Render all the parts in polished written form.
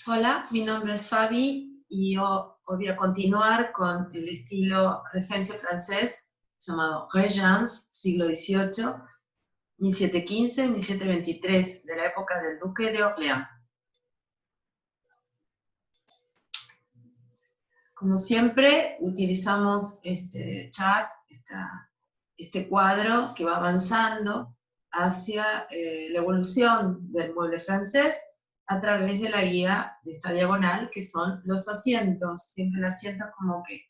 Hola, mi nombre es Fabi y hoy voy a continuar con el estilo regencia francés llamado Régence, siglo XVIII, 1715-1723, de la época del duque de Orleans. Como siempre, utilizamos este chat, este cuadro que va avanzando hacia la evolución del mueble francés a través de la guía de esta diagonal, que son los asientos. Siempre el asiento como que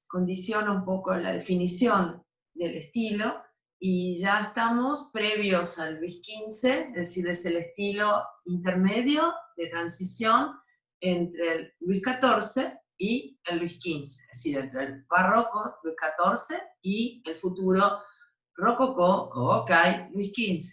condiciona un poco la definición del estilo, y ya estamos previos al Luis XV, es decir, es el estilo intermedio de transición entre el Luis XIV y el Luis XV, es decir, entre el barroco Luis XIV y el futuro rococó o okai Luis XV.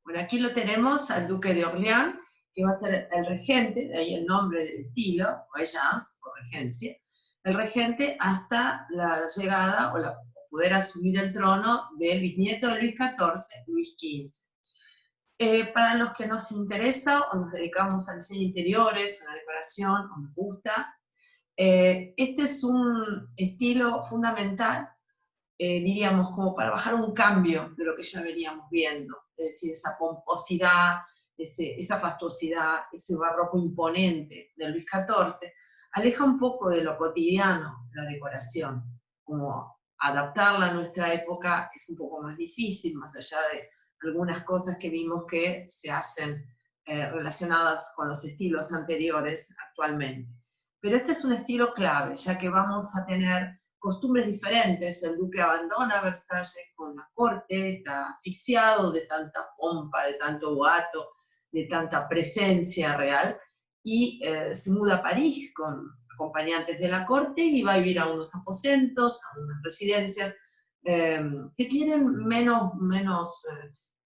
Bueno, aquí lo tenemos al duque de Orleans, que va a ser el regente, de ahí el nombre del estilo, Régence, o regencia, el regente hasta la llegada o poder asumir el trono del bisnieto de Luis XIV, Luis XV. Para los que nos interesa o nos dedicamos al diseño de interiores, a la decoración, o nos gusta, este es un estilo fundamental, diríamos, como para bajar un cambio de lo que ya veníamos viendo, es decir, esa pomposidad, esa fastuosidad, ese barroco imponente de Luis XIV, aleja un poco de lo cotidiano la decoración, como adaptarla a nuestra época es un poco más difícil, más allá de algunas cosas que vimos que se hacen relacionadas con los estilos anteriores actualmente. Pero este es un estilo clave, ya que vamos a tener costumbres diferentes. El duque abandona Versalles con la corte, está asfixiado de tanta pompa, de tanto boato, de tanta presencia real, y se muda a París con acompañantes de la corte y va a vivir a unos aposentos, a unas residencias que tienen menos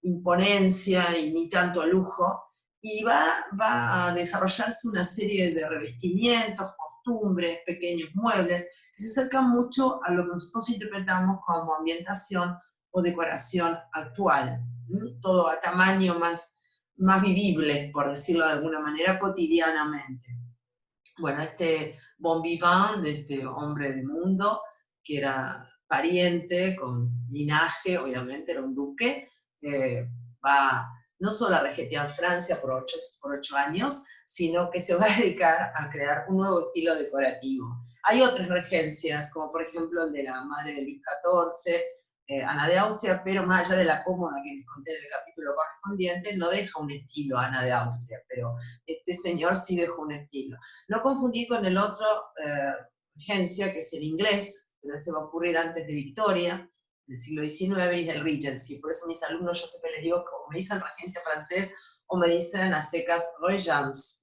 imponencia y ni tanto lujo, y va a desarrollarse una serie de revestimientos, costumbres, pequeños muebles, que se acercan mucho a lo que nosotros interpretamos como ambientación o decoración actual. Todo a tamaño más vivible, por decirlo de alguna manera, cotidianamente. Bueno, este bon vivant, de este hombre del mundo, que era pariente, con linaje, obviamente era un duque, va no solo a regetear Francia por 8 años, sino que se va a dedicar a crear un nuevo estilo decorativo. Hay otras regencias, como por ejemplo el de la madre de Luis XIV, Ana de Austria, pero más allá de la cómoda que les conté en el capítulo correspondiente, no deja un estilo Ana de Austria, pero este señor sí dejó un estilo. No confundir con el otro regencia, que es el inglés, pero ese va a ocurrir antes de Victoria, del siglo XIX, y del Regency. Por eso mis alumnos yo siempre les digo, o me dicen regencia francés, o me dicen a secas Régence.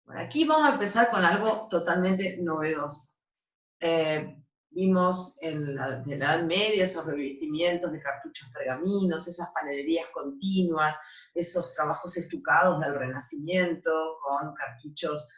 Bueno, aquí vamos a empezar con algo totalmente novedoso. Vimos de la Edad Media esos revestimientos de cartuchos pergaminos, esas panelerías continuas, esos trabajos estucados del Renacimiento con cartuchos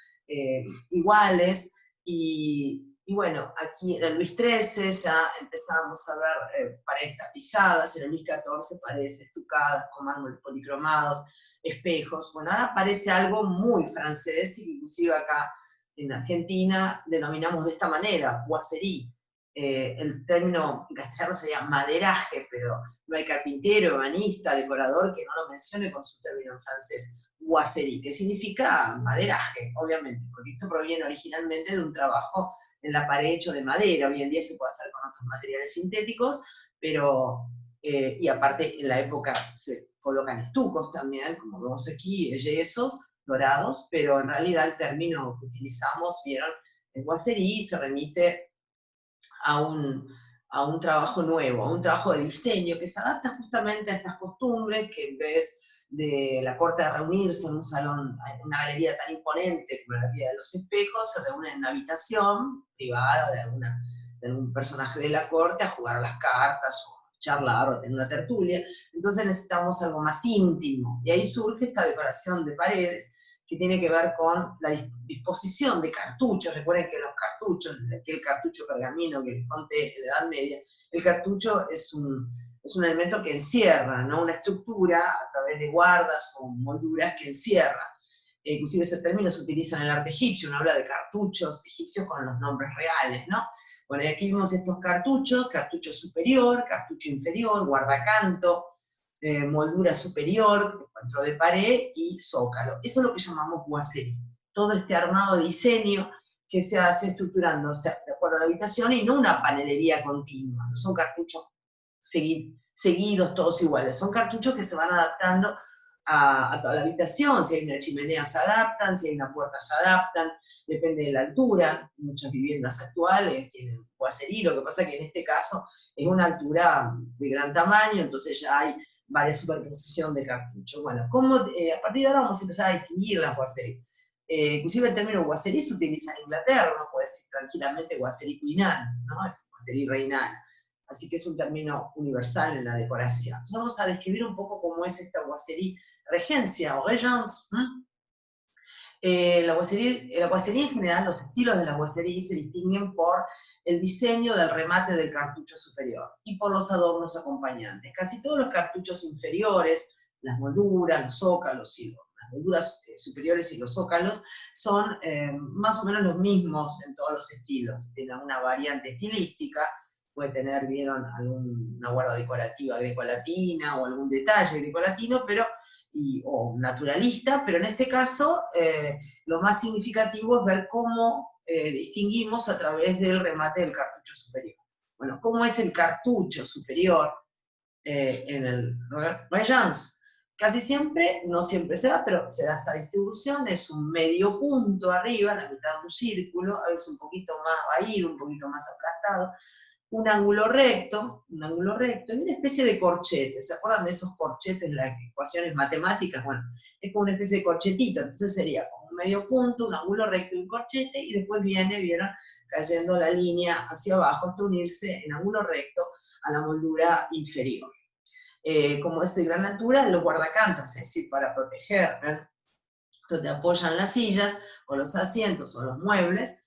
iguales, y bueno, aquí en el Luis XIII ya empezamos a ver paredes tapizadas, en el Luis XIV paredes estucadas con mármoles policromados, espejos. Bueno, ahora parece algo muy francés, inclusive acá en Argentina denominamos de esta manera, boiserie. El término en castellano sería maderaje, pero no hay carpintero, ebanista, decorador que no lo mencione con su término en francés, boiserie, que significa maderaje, obviamente, porque esto proviene originalmente de un trabajo en la pared hecho de madera. Hoy en día se puede hacer con otros materiales sintéticos, pero, y aparte en la época se colocan estucos también, como vemos aquí, yesos dorados, pero en realidad el término que utilizamos, vieron, es boiserie, se remite a un trabajo nuevo, a un trabajo de diseño que se adapta justamente a estas costumbres, que en vez de la corte de reunirse en un salón, en una galería tan imponente como la Galería de los Espejos, se reúnen en una habitación privada de algún personaje de la corte a jugar a las cartas o charlar o tener una tertulia. Entonces necesitamos algo más íntimo, y ahí surge esta decoración de paredes que tiene que ver con la disposición de cartuchos. Recuerden que los cartuchos, aquel cartucho pergamino que les conté en la Edad Media, el cartucho es un elemento que encierra, ¿no? Una estructura a través de guardas o molduras que encierra. inclusive ese término se utiliza en el arte egipcio, uno habla de cartuchos egipcios con los nombres reales, ¿no? Bueno, y aquí vemos estos cartuchos, cartucho superior, cartucho inferior, guardacanto, moldura superior, encuentro de pared y zócalo. Eso es lo que llamamos boiserie. Todo este armado de diseño que se hace estructurando, o sea, de acuerdo a la habitación y no una panelería continua, no son cartuchos seguidos, todos iguales, son cartuchos que se van adaptando a toda la habitación, si hay una chimenea se adaptan, si hay una puerta se adaptan, depende de la altura, muchas viviendas actuales tienen boiserie, lo que pasa es que en este caso es una altura de gran tamaño, entonces ya hay varias superposición de cartuchos. Bueno, a partir de ahora vamos a empezar a distinguir las boiseries. Inclusive el término boiserie se utiliza en Inglaterra, uno puede decir tranquilamente boiserie queenale, ¿no? Es boiserie reinal. Así que es un término universal en la decoración. Entonces vamos a describir un poco cómo es esta boiserie regencia o regence. La boiserie en general, los estilos de la boiserie se distinguen por el diseño del remate del cartucho superior y por los adornos acompañantes. Casi todos los cartuchos inferiores, las molduras, los zócalos y las molduras superiores y los zócalos son más o menos los mismos en todos los estilos. Tienen una variante estilística, puede tener, vieron, alguna guarda decorativa grecolatina o algún detalle grecolatino, o naturalista, pero en este caso lo más significativo es ver cómo distinguimos a través del remate del cartucho superior. Bueno, ¿cómo es el cartucho superior en el regence? Casi siempre, no siempre se da, pero se da esta distribución, es un medio punto arriba, la mitad de un círculo, a veces un poquito más vaído, un poquito más aplastado, un ángulo recto y una especie de corchete. ¿Se acuerdan de esos corchetes, las ecuaciones matemáticas? Bueno, es como una especie de corchetito, entonces sería como un medio punto, un ángulo recto y un corchete, y después vieron, cayendo la línea hacia abajo hasta unirse en ángulo recto a la moldura inferior. Como es de gran altura, los guardacantos, es decir, para proteger, ¿ven? Donde apoyan las sillas, o los asientos, o los muebles,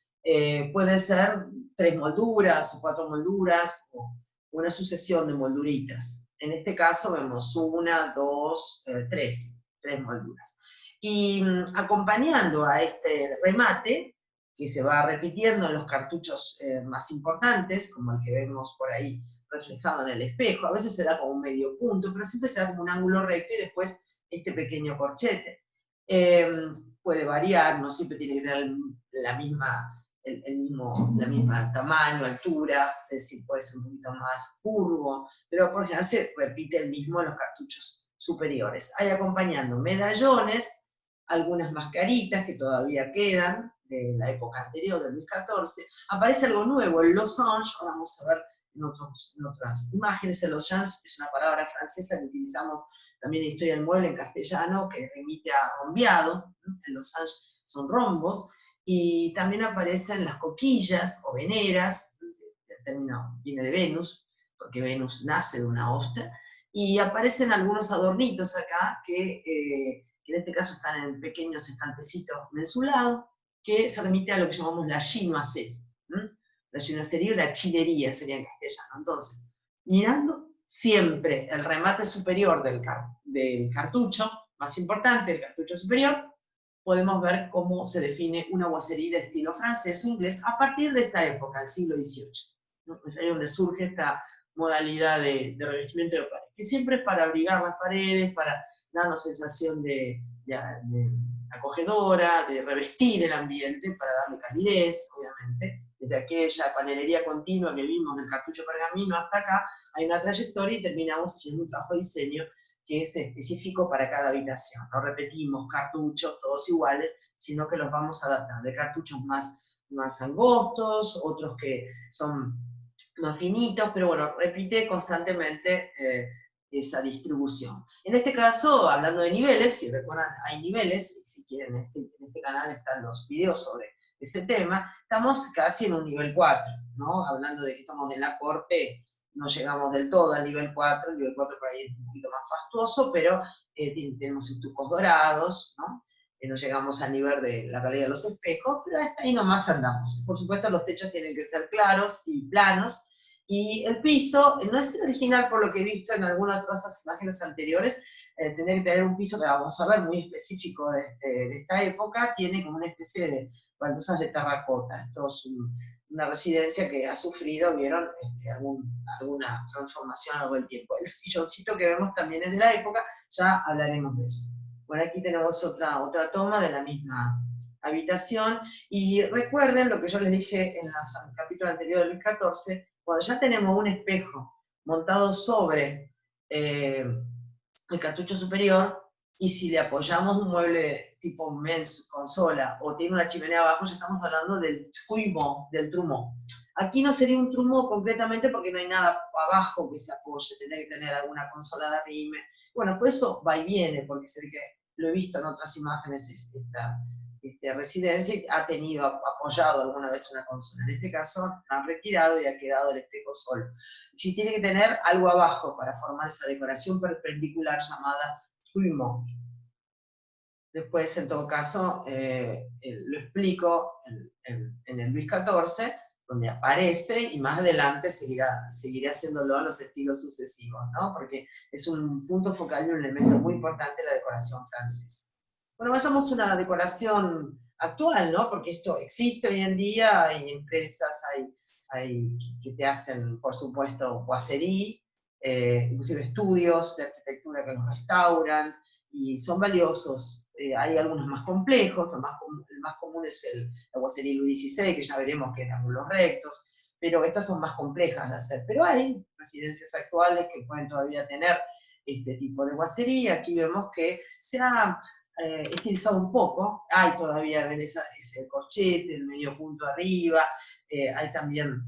puede ser 3 molduras, o 4 molduras, o una sucesión de molduritas. En este caso vemos 1, 2, 3 molduras. Y acompañando a este remate, que se va repitiendo en los cartuchos más importantes, como el que vemos por ahí reflejado en el espejo, a veces se da como un medio punto, pero siempre se da como un ángulo recto y después este pequeño corchete. Puede variar, no siempre tiene que tener la misma tamaño, altura, es decir, puede ser un poquito más curvo, pero por ejemplo se repite el mismo en los cartuchos superiores. Hay acompañando medallones, algunas mascaritas que todavía quedan de la época anterior, de Luis XIV. Aparece algo nuevo, el losange, ahora vamos a ver en otras imágenes. El losange es una palabra francesa que utilizamos también en Historia del Mueble en castellano, que remite a rombeado, en los anges son rombos, y también aparecen las coquillas o veneras, el término viene de Venus, porque Venus nace de una hosta, y aparecen algunos adornitos acá, que en este caso están en pequeños estantecitos mensulados, que se remite a lo que llamamos la chinoiserie. La chinoiserie o la chinería sería en castellano. Entonces, mirando siempre el remate superior del cartucho, más importante, el cartucho superior, podemos ver cómo se define una boiserie de estilo francés o inglés a partir de esta época, del siglo XVIII. ¿No? Es ahí donde surge esta modalidad de revestimiento de paredes, que siempre es para abrigar las paredes, para darnos sensación de acogedora, de revestir el ambiente, para darle calidez, obviamente. Desde aquella panelería continua que vimos del cartucho pergamino hasta acá, hay una trayectoria y terminamos haciendo un trabajo de diseño que es específico para cada habitación. No repetimos cartuchos todos iguales, sino que los vamos adaptando. Hay cartuchos más angostos, otros que son más finitos, pero bueno, repite constantemente esa distribución. En este caso, hablando de niveles, si recuerdan, hay niveles, si quieren, en este canal están los videos sobre ese tema, estamos casi en un nivel 4, ¿no? Hablando de que estamos en la corte, no llegamos del todo al nivel 4, el nivel 4 por ahí es un poquito más fastuoso, pero tenemos estucos dorados, ¿no? No llegamos al nivel de la calidad de los espejos, pero hasta ahí nomás andamos. Por supuesto, los techos tienen que ser claros y planos, Y el piso no es el original, por lo que he visto en algunas otras imágenes anteriores, tendría que tener un piso que vamos a ver muy específico de esta época, tiene como una especie de baldosas de terracota. Esto es una residencia que ha sufrido, vieron, alguna transformación a lo largo del tiempo. El silloncito que vemos también es de la época, ya hablaremos de eso. Bueno, aquí tenemos otra toma de la misma habitación, y recuerden lo que yo les dije en el capítulo anterior de Luis XIV, cuando ya tenemos un espejo montado sobre el cartucho superior, y si le apoyamos un mueble tipo mens, consola, o tiene una chimenea abajo, ya estamos hablando del trumeau. Aquí no sería un trumeau concretamente porque no hay nada abajo que se apoye, tendría que tener alguna consola de arrime. Bueno, pues eso va y viene, porque sé que lo he visto en otras imágenes, esta residencia ha tenido apoyado alguna vez una consola. En este caso han retirado y ha quedado el espejo solo. Sí, tiene que tener algo abajo para formar esa decoración perpendicular llamada trumeau. Después, en todo caso, lo explico en el Luis XIV, donde aparece, y más adelante seguiré haciéndolo en los estilos sucesivos, ¿no? Porque es un punto focal y un elemento muy importante de la decoración francesa. Bueno, vayamos a una decoración actual, ¿no? Porque esto existe hoy en día, hay empresas, hay que te hacen, por supuesto, boiserie, inclusive estudios de arquitectura que los restauran, y son valiosos. Hay algunos más complejos, el más común es la boiserie Louis XVI, que ya veremos que es de ángulos rectos, pero estas son más complejas de hacer. Pero hay residencias actuales que pueden todavía tener este tipo de boiserie. Aquí vemos que se ha estilizado un poco, hay todavía ese corchete, el medio punto arriba, hay también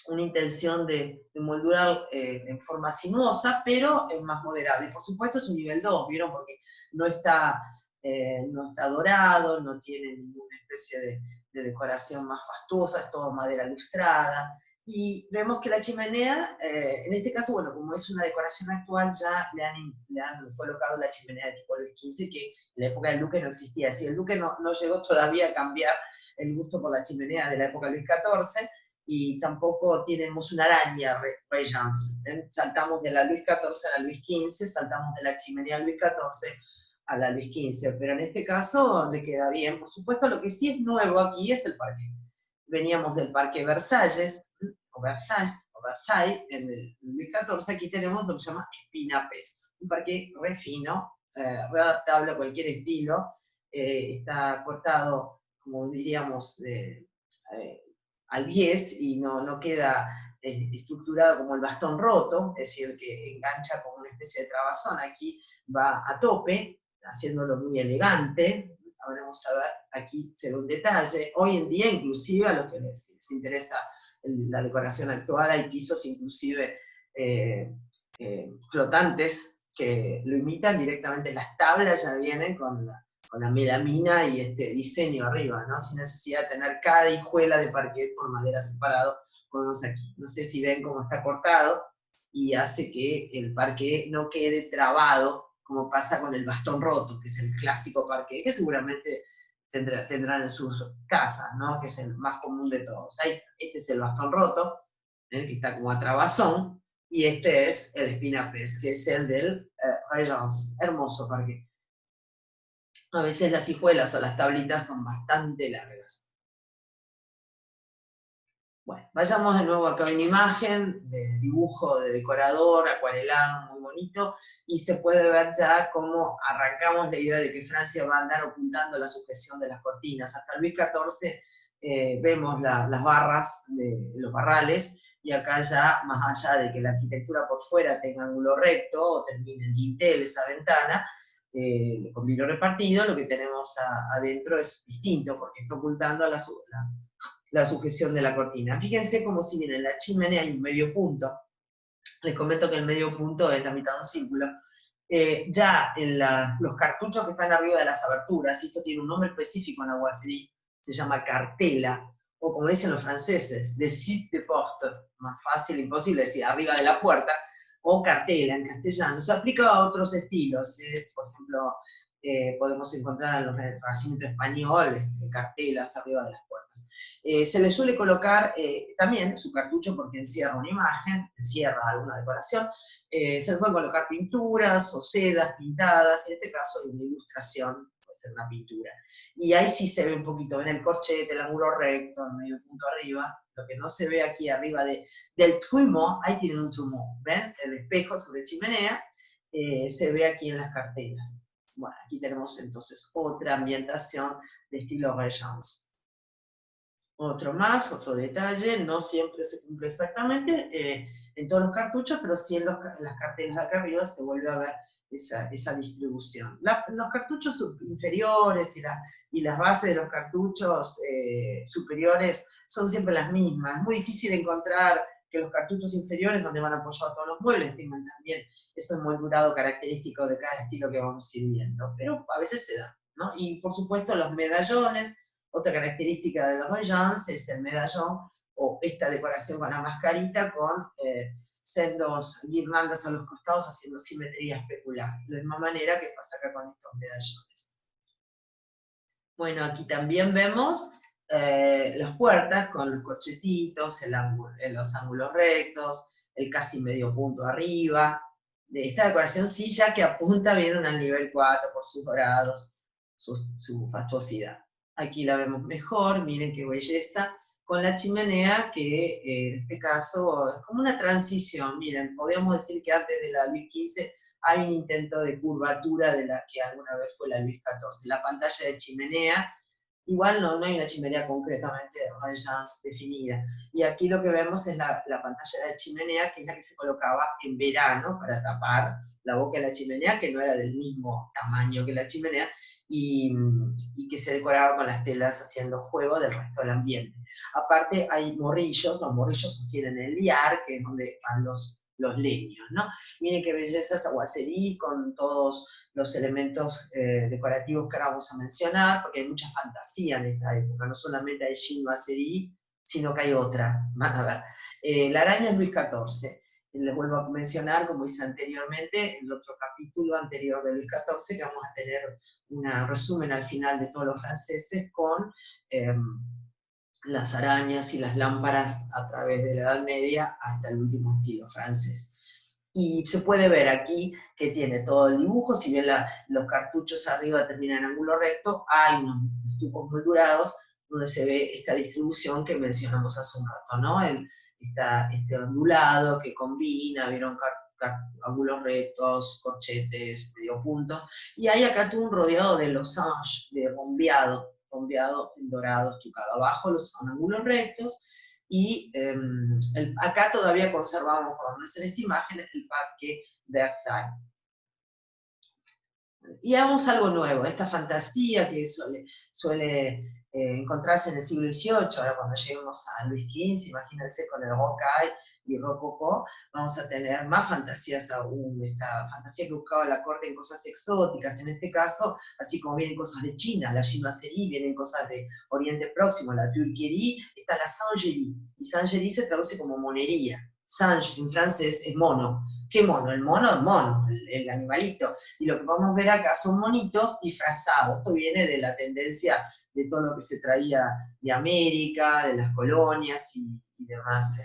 una intención de moldurar en forma sinuosa, pero es más moderado. Y por supuesto es un nivel 2, ¿vieron? Porque no está dorado, no tiene ninguna especie de decoración más fastuosa, es todo madera lustrada. Y vemos que la chimenea, en este caso, bueno, como es una decoración actual, ya le han colocado la chimenea de tipo Luis XV, que en la época del duque no existía. Así, el duque no llegó todavía a cambiar el gusto por la chimenea de la época de Luis XIV, y tampoco tenemos una araña Regence. Saltamos de la Luis XIV a la Luis XV, saltamos de la chimenea Luis XIV a la Luis XV, pero en este caso le queda bien. Por supuesto, lo que sí es nuevo aquí es el parque. Veníamos del Parque Versalles, o Versailles, en el Luis XIV, aquí tenemos lo que se llama espinapes, un parque re fino, readaptable a cualquier estilo, está cortado, como diríamos, al bies, y no queda estructurado como el bastón roto, es decir, que engancha como una especie de trabazón. Aquí va a tope, haciéndolo muy elegante. Ahora vamos a ver, aquí se ve un detalle. Hoy en día, inclusive, a los que les interesa la decoración actual, hay pisos inclusive flotantes que lo imitan directamente. Las tablas ya vienen con la melamina y este diseño arriba, ¿no? Sin necesidad de tener cada hijuela de parquet por madera separado, como vemos aquí. No sé si ven cómo está cortado, y hace que el parquet no quede trabado, como pasa con el bastón roto, que es el clásico parquet, que seguramente tendrán en sus casas, ¿no? Que es el más común de todos. Este es el bastón roto, que está como a trabazón, y este es el espinapes, que es el del Regence, hermoso parquet. A veces las hijuelas o las tablitas son bastante largas. Bueno, vayamos de nuevo acá a una imagen de dibujo de decorador, acuarelado, muy bonito, y se puede ver ya cómo arrancamos la idea de que Francia va a andar ocultando la sujeción de las cortinas. Hasta Luis XIV vemos las barras de los barrales, y acá ya, más allá de que la arquitectura por fuera tenga ángulo recto, o termine en dintel esa ventana, con vidrio repartido, lo que tenemos adentro es distinto, porque está ocultando la sujeción de la cortina. Fíjense como si bien en la chimenea hay un medio punto. Les comento que el medio punto es la mitad de un círculo. Ya en los cartuchos que están arriba de las aberturas, y esto tiene un nombre específico en la boiserie, se llama cartela, o como dicen los franceses, dessus de porte, más fácil, imposible decir, arriba de la puerta, o cartela en castellano. Se aplica a otros estilos, por ejemplo, podemos encontrar en los Renacimiento español, cartelas arriba de las puertas. Se le suele colocar también su cartucho porque encierra una imagen, encierra alguna decoración, se le pueden colocar pinturas o sedas pintadas, en este caso hay una ilustración, puede ser una pintura. Y ahí sí se ve un poquito, ven el corchete, el ángulo recto, el medio punto arriba, lo que no se ve aquí arriba del trumeau, ahí tienen un trumeau, ¿ven? El espejo sobre chimenea, se ve aquí en las cartelas. Bueno, aquí tenemos entonces otra ambientación de estilo Regence. Otro más, otro detalle, no siempre se cumple exactamente en todos los cartuchos, pero sí en las cartelas de acá arriba se vuelve a ver esa distribución. Los cartuchos inferiores y las bases de los cartuchos superiores son siempre las mismas. Es muy difícil encontrar que los cartuchos inferiores, donde van apoyados todos los muebles, tengan también ese moldurado característico de cada estilo que vamos a ir viendo, pero a veces se da, ¿no? Y por supuesto los medallones. Otra característica de los Regence es el medallón, o esta decoración con la mascarita, con sendos guirnaldas a los costados haciendo simetría especular. De la misma manera que pasa acá con estos medallones. Bueno, aquí también vemos las puertas con los corchetitos, los ángulos rectos, el casi medio punto arriba. De esta decoración sí ya que apunta bien al nivel 4 por sus dorados, su fastuosidad. Aquí la vemos mejor, miren qué belleza, con la chimenea que en este caso es como una transición. Miren, podríamos decir que antes de la Luis XV hay un intento de curvatura de la que alguna vez fue la Luis XIV. La pantalla de chimenea, igual no hay una chimenea concretamente definida. Y aquí lo que vemos es la pantalla de chimenea, que es la que se colocaba en verano para tapar la boca de la chimenea, que no era del mismo tamaño que la chimenea, y que se decoraba con las telas haciendo juego del resto del ambiente. Aparte hay morrillos, los morrillos sostienen el liar, que es donde van los leños, ¿no? Miren qué belleza esa aguacerí con todos los elementos decorativos que ahora vamos a mencionar, porque hay mucha fantasía en esta época, no solamente hay chinoiserie, sino que hay otra, van a ver. La araña es Luis XIV, les vuelvo a mencionar, como hice anteriormente, en el otro capítulo anterior de Luis XIV, que vamos a tener un resumen al final de todos los franceses con las arañas y las lámparas a través de la Edad Media hasta el último estilo francés. Y se puede ver aquí que tiene todo el dibujo, si bien los cartuchos arriba terminan en ángulo recto, hay unos estucos moldurados donde se ve esta distribución que mencionamos hace un rato, ¿no? Este ondulado que combina, vieron ángulos rectos, corchetes, medio puntos, y hay acá todo un rodeado de losange, de rombeado en dorado estucado. Abajo son ángulos rectos, y acá todavía conservamos, por lo menos en esta imagen, el Parque Versailles. Y hagamos algo nuevo, esta fantasía que suele encontrarse en el siglo XVIII, ahora cuando lleguemos a Luis XV, imagínense con el Rocaille y Rococó, vamos a tener más fantasías aún, esta fantasía que buscaba la corte en cosas exóticas, en este caso, así como vienen cosas de China, la chinoiserie, vienen cosas de Oriente Próximo, la turquerie, está la singerie, y singerie se traduce como monería. Singe en francés es mono. ¿Qué mono? El mono, el animalito. Y lo que podemos ver acá son monitos disfrazados. Esto viene de la tendencia de todo lo que se traía de América, de las colonias y demás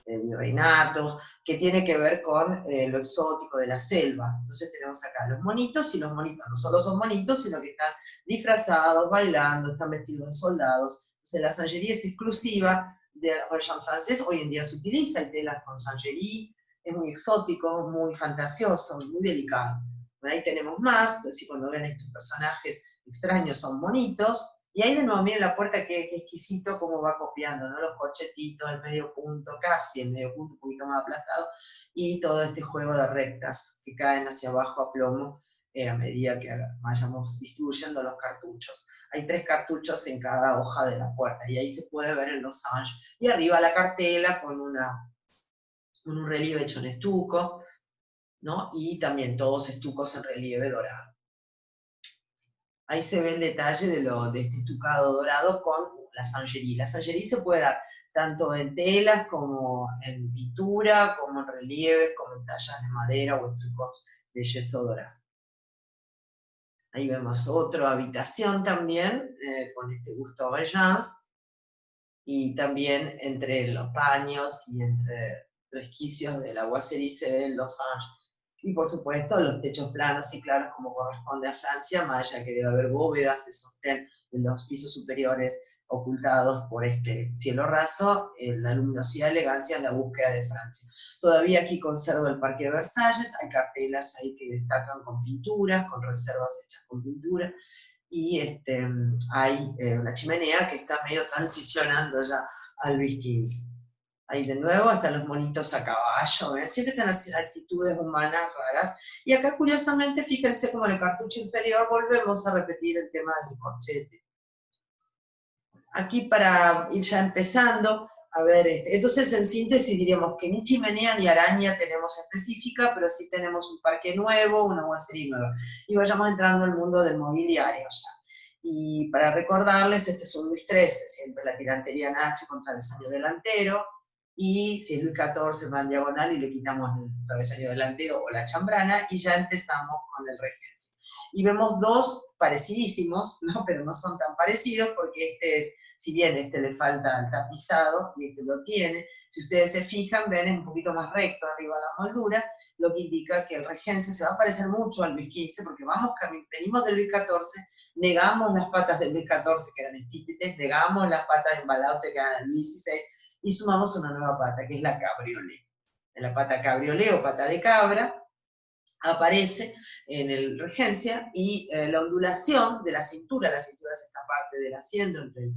virreinatos, que tiene que ver con lo exótico de la selva. Entonces tenemos acá los monitos, y los monitos no solo son monitos, sino que están disfrazados, bailando, están vestidos de soldados. Entonces la singerie es exclusiva de Regence francés, hoy en día se utiliza, hay telas con singerie, es muy exótico, muy fantasioso, muy delicado. Bueno, ahí tenemos más, entonces cuando ven estos personajes extraños son bonitos, y ahí de nuevo miren la puerta que exquisito cómo va copiando, ¿no? Los corchetitos, el medio punto, casi el medio punto un poquito más aplastado, y todo este juego de rectas que caen hacia abajo a plomo a medida que vayamos distribuyendo los cartuchos. Hay 3 cartuchos en cada hoja de la puerta, y ahí se puede ver el losange. Y arriba la cartela con un relieve hecho en estuco, ¿no? Y también todos estucos en relieve dorado. Ahí se ve el detalle de este estucado dorado con la singerie. La singerie se puede dar tanto en telas, como en pintura, como en relieves, como en tallas de madera o estucos de yeso dorado. Ahí vemos otra habitación también, con este Gustave Eiffel, y también entre los baños y entre resquicios de la Boiserie se ven los Anges. Y por supuesto los techos planos y claros como corresponde a Francia, más allá que debe haber bóvedas de sostén en los pisos superiores ocultados por este cielo raso, la luminosidad y elegancia es la búsqueda de Francia. Todavía aquí conservo el Parque de Versalles, hay cartelas ahí que destacan con pinturas, con reservas hechas con pintura, y hay una chimenea que está medio transicionando ya al Luis XV. Ahí de nuevo están los monitos a caballo, ¿ven? Siempre están las actitudes humanas raras. Y acá curiosamente, fíjense como en el cartucho inferior volvemos a repetir el tema del corchete. Aquí para ir ya empezando, a ver, entonces en síntesis diríamos que ni chimenea ni araña tenemos específica, pero sí tenemos un parque nuevo, una boiserie nueva. Y vayamos entrando al mundo del mobiliario ya. Y para recordarles, este es un Luis XIII, siempre la tirantería en H con travesaño delantero, y si es Luis XIV va en diagonal y le quitamos el travesaño delantero o la chambrana, y ya empezamos con el Regencia. Y vemos dos parecidísimos, ¿no? Pero no son tan parecidos porque este es, si bien este le falta el tapizado y este lo tiene, si ustedes se fijan, ven, es un poquito más recto arriba la moldura, lo que indica que el Regencia se va a parecer mucho al Luis XV porque venimos del Luis XIV, negamos las patas del Luis XIV que eran estípites, negamos las patas de embalaute que eran del Luis XVI y sumamos una nueva pata que es la cabriolet. La pata cabriolet o pata de cabra aparece en el Regencia, y la ondulación de la cintura es esta parte del asiento entre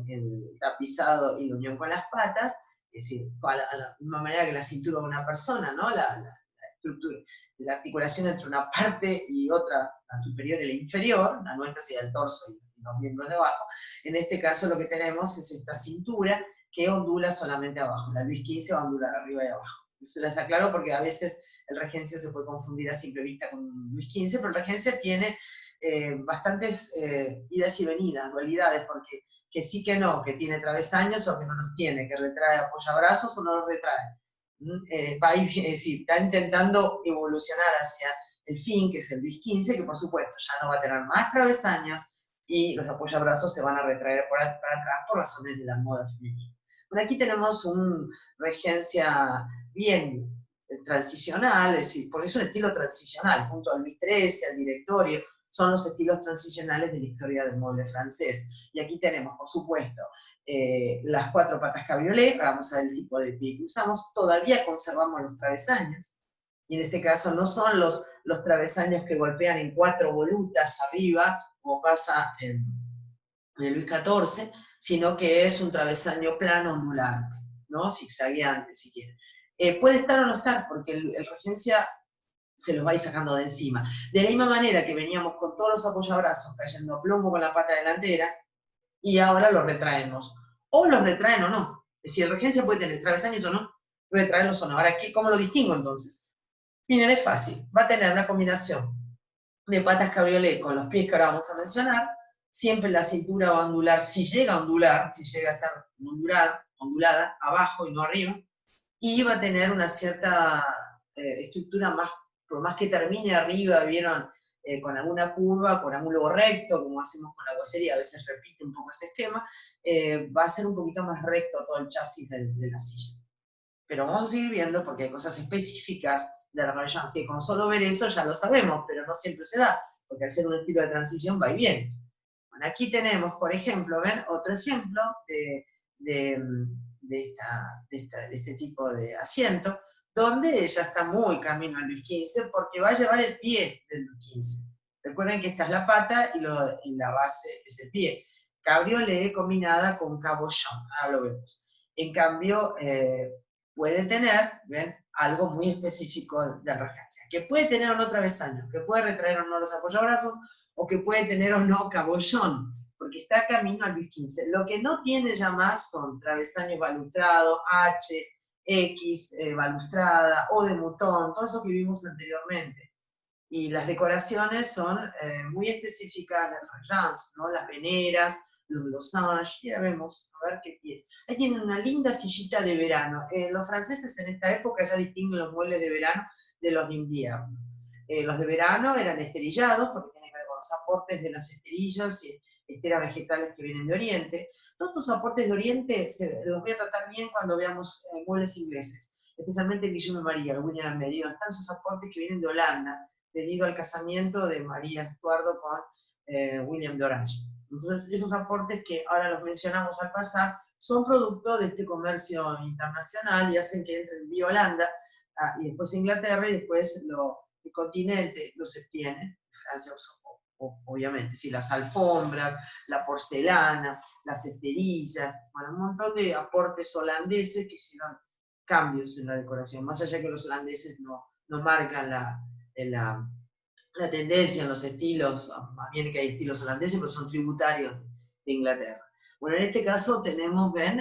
el tapizado y la unión con las patas, es decir, a la misma manera que la cintura de una persona, ¿no? La estructura, la articulación entre una parte y otra, la superior y la inferior, la nuestra sería el torso y los miembros de abajo. En este caso lo que tenemos es esta cintura que ondula solamente abajo. La Luis XV va a ondular arriba y abajo. Eso les aclaro porque a veces el Regencia se puede confundir a simple vista con Luis XV, pero el Regencia tiene bastantes idas y venidas, dualidades, porque que sí que no, que tiene travesaños o que no los tiene, que retrae apoyabrazos o no los retrae. Es decir, está intentando evolucionar hacia el fin, que es el Luis XV, que por supuesto ya no va a tener más travesaños y los apoyabrazos se van a retraer para atrás por razones de la moda femenina. Bueno, aquí tenemos un Regencia bien transicional, es decir, porque es un estilo transicional, junto al Luis XIII, al directorio, son los estilos transicionales de la historia del mueble francés. Y aquí tenemos, por supuesto, las cuatro patas cabriolet, vamos a ver el tipo de pie que usamos, todavía conservamos los travesaños, y en este caso no son los travesaños que golpean en cuatro volutas arriba, como pasa en Luis XIV, sino que es un travesaño plano ondulante, ¿no? Zigzagueante, si quieren. Puede estar o no estar, porque el Regencia se los va a ir sacando de encima. De la misma manera que veníamos con todos los apoyabrazos cayendo a plomo con la pata delantera, y ahora los retraemos. O los retraen o no. Es decir, el Regencia puede tener travesaños o no, retraerlos o no. Ahora, ¿cómo lo distingo entonces? Miren, es fácil. Va a tener una combinación de patas cabriolet con los pies que ahora vamos a mencionar. Siempre la cintura va a ondular, si llega a ondular, si llega a estar ondulada abajo y no arriba, y va a tener una cierta estructura más, por más que termine arriba, vieron, con alguna curva, con ángulo recto, como hacemos con la boiserie, a veces repite un poco ese esquema, va a ser un poquito más recto todo el chasis de la silla. Pero vamos a seguir viendo porque hay cosas específicas de la Regencia que con solo ver eso ya lo sabemos, pero no siempre se da, porque al ser un estilo de transición va y viene. Bueno, aquí tenemos, por ejemplo, ¿ven? Otro ejemplo de este tipo de asiento, donde ella está muy camino al Luis XV porque va a llevar el pie del Luis XV. Recuerden que esta es la pata y la base es el pie. Cabriolet combinada con cabochón, ahora lo vemos. En cambio, puede tener, ¿ven? Algo muy específico de Regencia, que puede tener o no travesaños, que puede retraer o no los apoyabrazos, o que puede tener o no cabollón, porque está camino al Luis XV. Lo que no tiene ya más son travesaños balustrados, H, X, balustrada, O de mutón, todo eso que vimos anteriormente. Y las decoraciones son muy específicas de Regencia, ¿no? Las veneras, los losanges, ya vemos, a ver qué pies. Ahí tienen una linda sillita de verano. Los franceses en esta época ya distinguen los muebles de verano de los de invierno. Los de verano eran esterillados, porque tienen que ver con los aportes de las esterillas y esteras vegetales que vienen de Oriente. Todos estos aportes de Oriente los voy a tratar bien cuando veamos muebles ingleses, especialmente Guillaume María, el William Merino. Están esos aportes que vienen de Holanda, debido al casamiento de María Estuardo con William de Orange. Entonces, esos aportes que ahora los mencionamos al pasar, son producto de este comercio internacional y hacen que entren vía Holanda, y después Inglaterra, y después el continente los obtiene, Francia obviamente, sí, las alfombras, la porcelana, las esterillas, bueno, un montón de aportes holandeses que hicieron cambios en la decoración, más allá que los holandeses no marcan la tendencia en los estilos, más bien que hay estilos holandeses, pero son tributarios de Inglaterra. Bueno, en este caso tenemos, ven,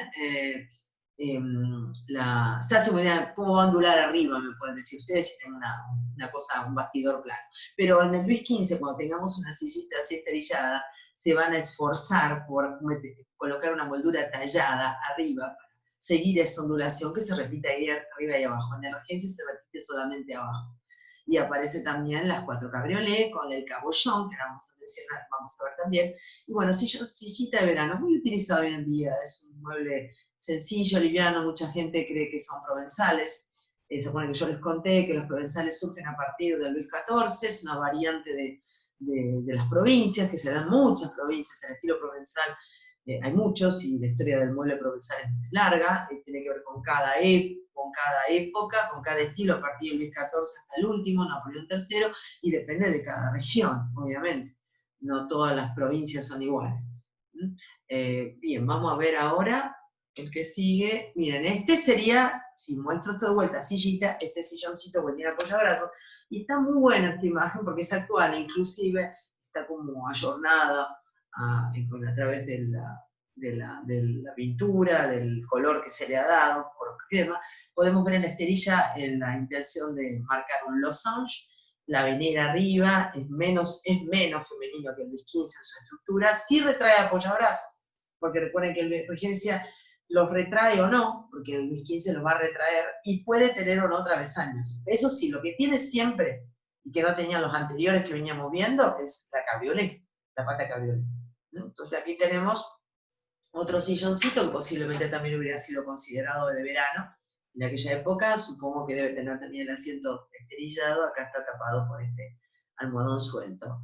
se hace muy bien cómo va a ondular arriba, me pueden decir ustedes, si tienen una cosa, un bastidor plano. Pero en el Luis XV, cuando tengamos una sillita así estrellada, se van a esforzar por colocar una moldura tallada arriba para seguir esa ondulación que se repite ahí arriba y abajo. En la Regencia se repite solamente abajo. Y aparece también las 4 cabriolets con el cabollón, que vamos a mencionar, vamos a ver también. Y bueno, sillita de verano, muy utilizado hoy en día, es un mueble sencillo, liviano, mucha gente cree que son provenzales. Se supone que yo les conté que los provenzales surgen a partir del Luis XIV, es una variante de las provincias, que se dan muchas provincias, el estilo provenzal hay muchos, y la historia del mueble provenzal es larga, tiene que ver con cada época, con cada estilo, a partir del Luis XIV hasta el último, Napoleón III, y depende de cada región, obviamente. No todas las provincias son iguales. Bien, vamos a ver ahora el que sigue. Miren, este sería, si muestro esto de vuelta, sillita, este silloncito que tiene apoyabrazos, y está muy buena esta imagen porque es actual, inclusive está como ayornada a través de la pintura, del color que se le ha dado, por crema. Podemos ver en la esterilla la intención de marcar un losange. La venera arriba es menos femenino que el Luis XV en su estructura, sí retrae apoyabrazos, porque recuerden que el Regencia los retrae o no, porque el Luis XV los va a retraer, y puede tener o no travesaños. Eso sí, lo que tiene siempre, y que no tenían los anteriores que veníamos viendo, es la cabriolet, la pata cabriolet. Entonces aquí tenemos otro silloncito que posiblemente también hubiera sido considerado de verano. En aquella época supongo que debe tener también el asiento esterillado, acá está tapado por este almohadón suelto.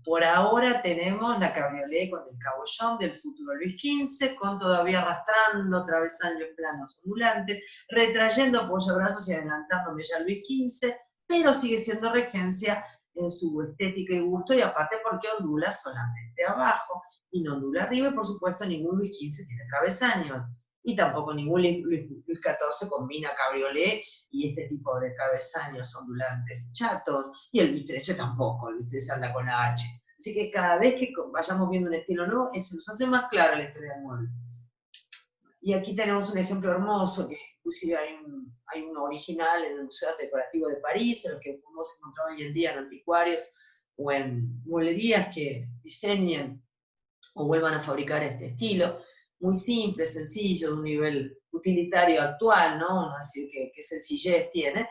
Por ahora tenemos la cabriolet con el cabollón del futuro Luis XV, con todavía arrastrando travesaños planos ondulantes, retrayendo apoyabrazos y adelantándome ya Luis XV, pero sigue siendo Regencia en su estética y gusto, y aparte porque ondula solamente abajo, y no ondula arriba, y por supuesto ningún Luis XV tiene travesaños, y tampoco ningún Luis XIV combina cabriolet y este tipo de travesaños ondulantes chatos, y el Luis XIII tampoco, el Luis XIII anda con la H. Así que cada vez que vayamos viendo un estilo nuevo, se nos hace más clara la historia del mueble. Y aquí tenemos un ejemplo hermoso, que inclusive hay un original en el Museo de Arte Decorativo de París, en el que podemos encontrar hoy en día en anticuarios o en mueblerías que diseñen o vuelvan a fabricar este estilo. Muy simple, sencillo, de un nivel utilitario actual, ¿no? Así que sencillez tiene.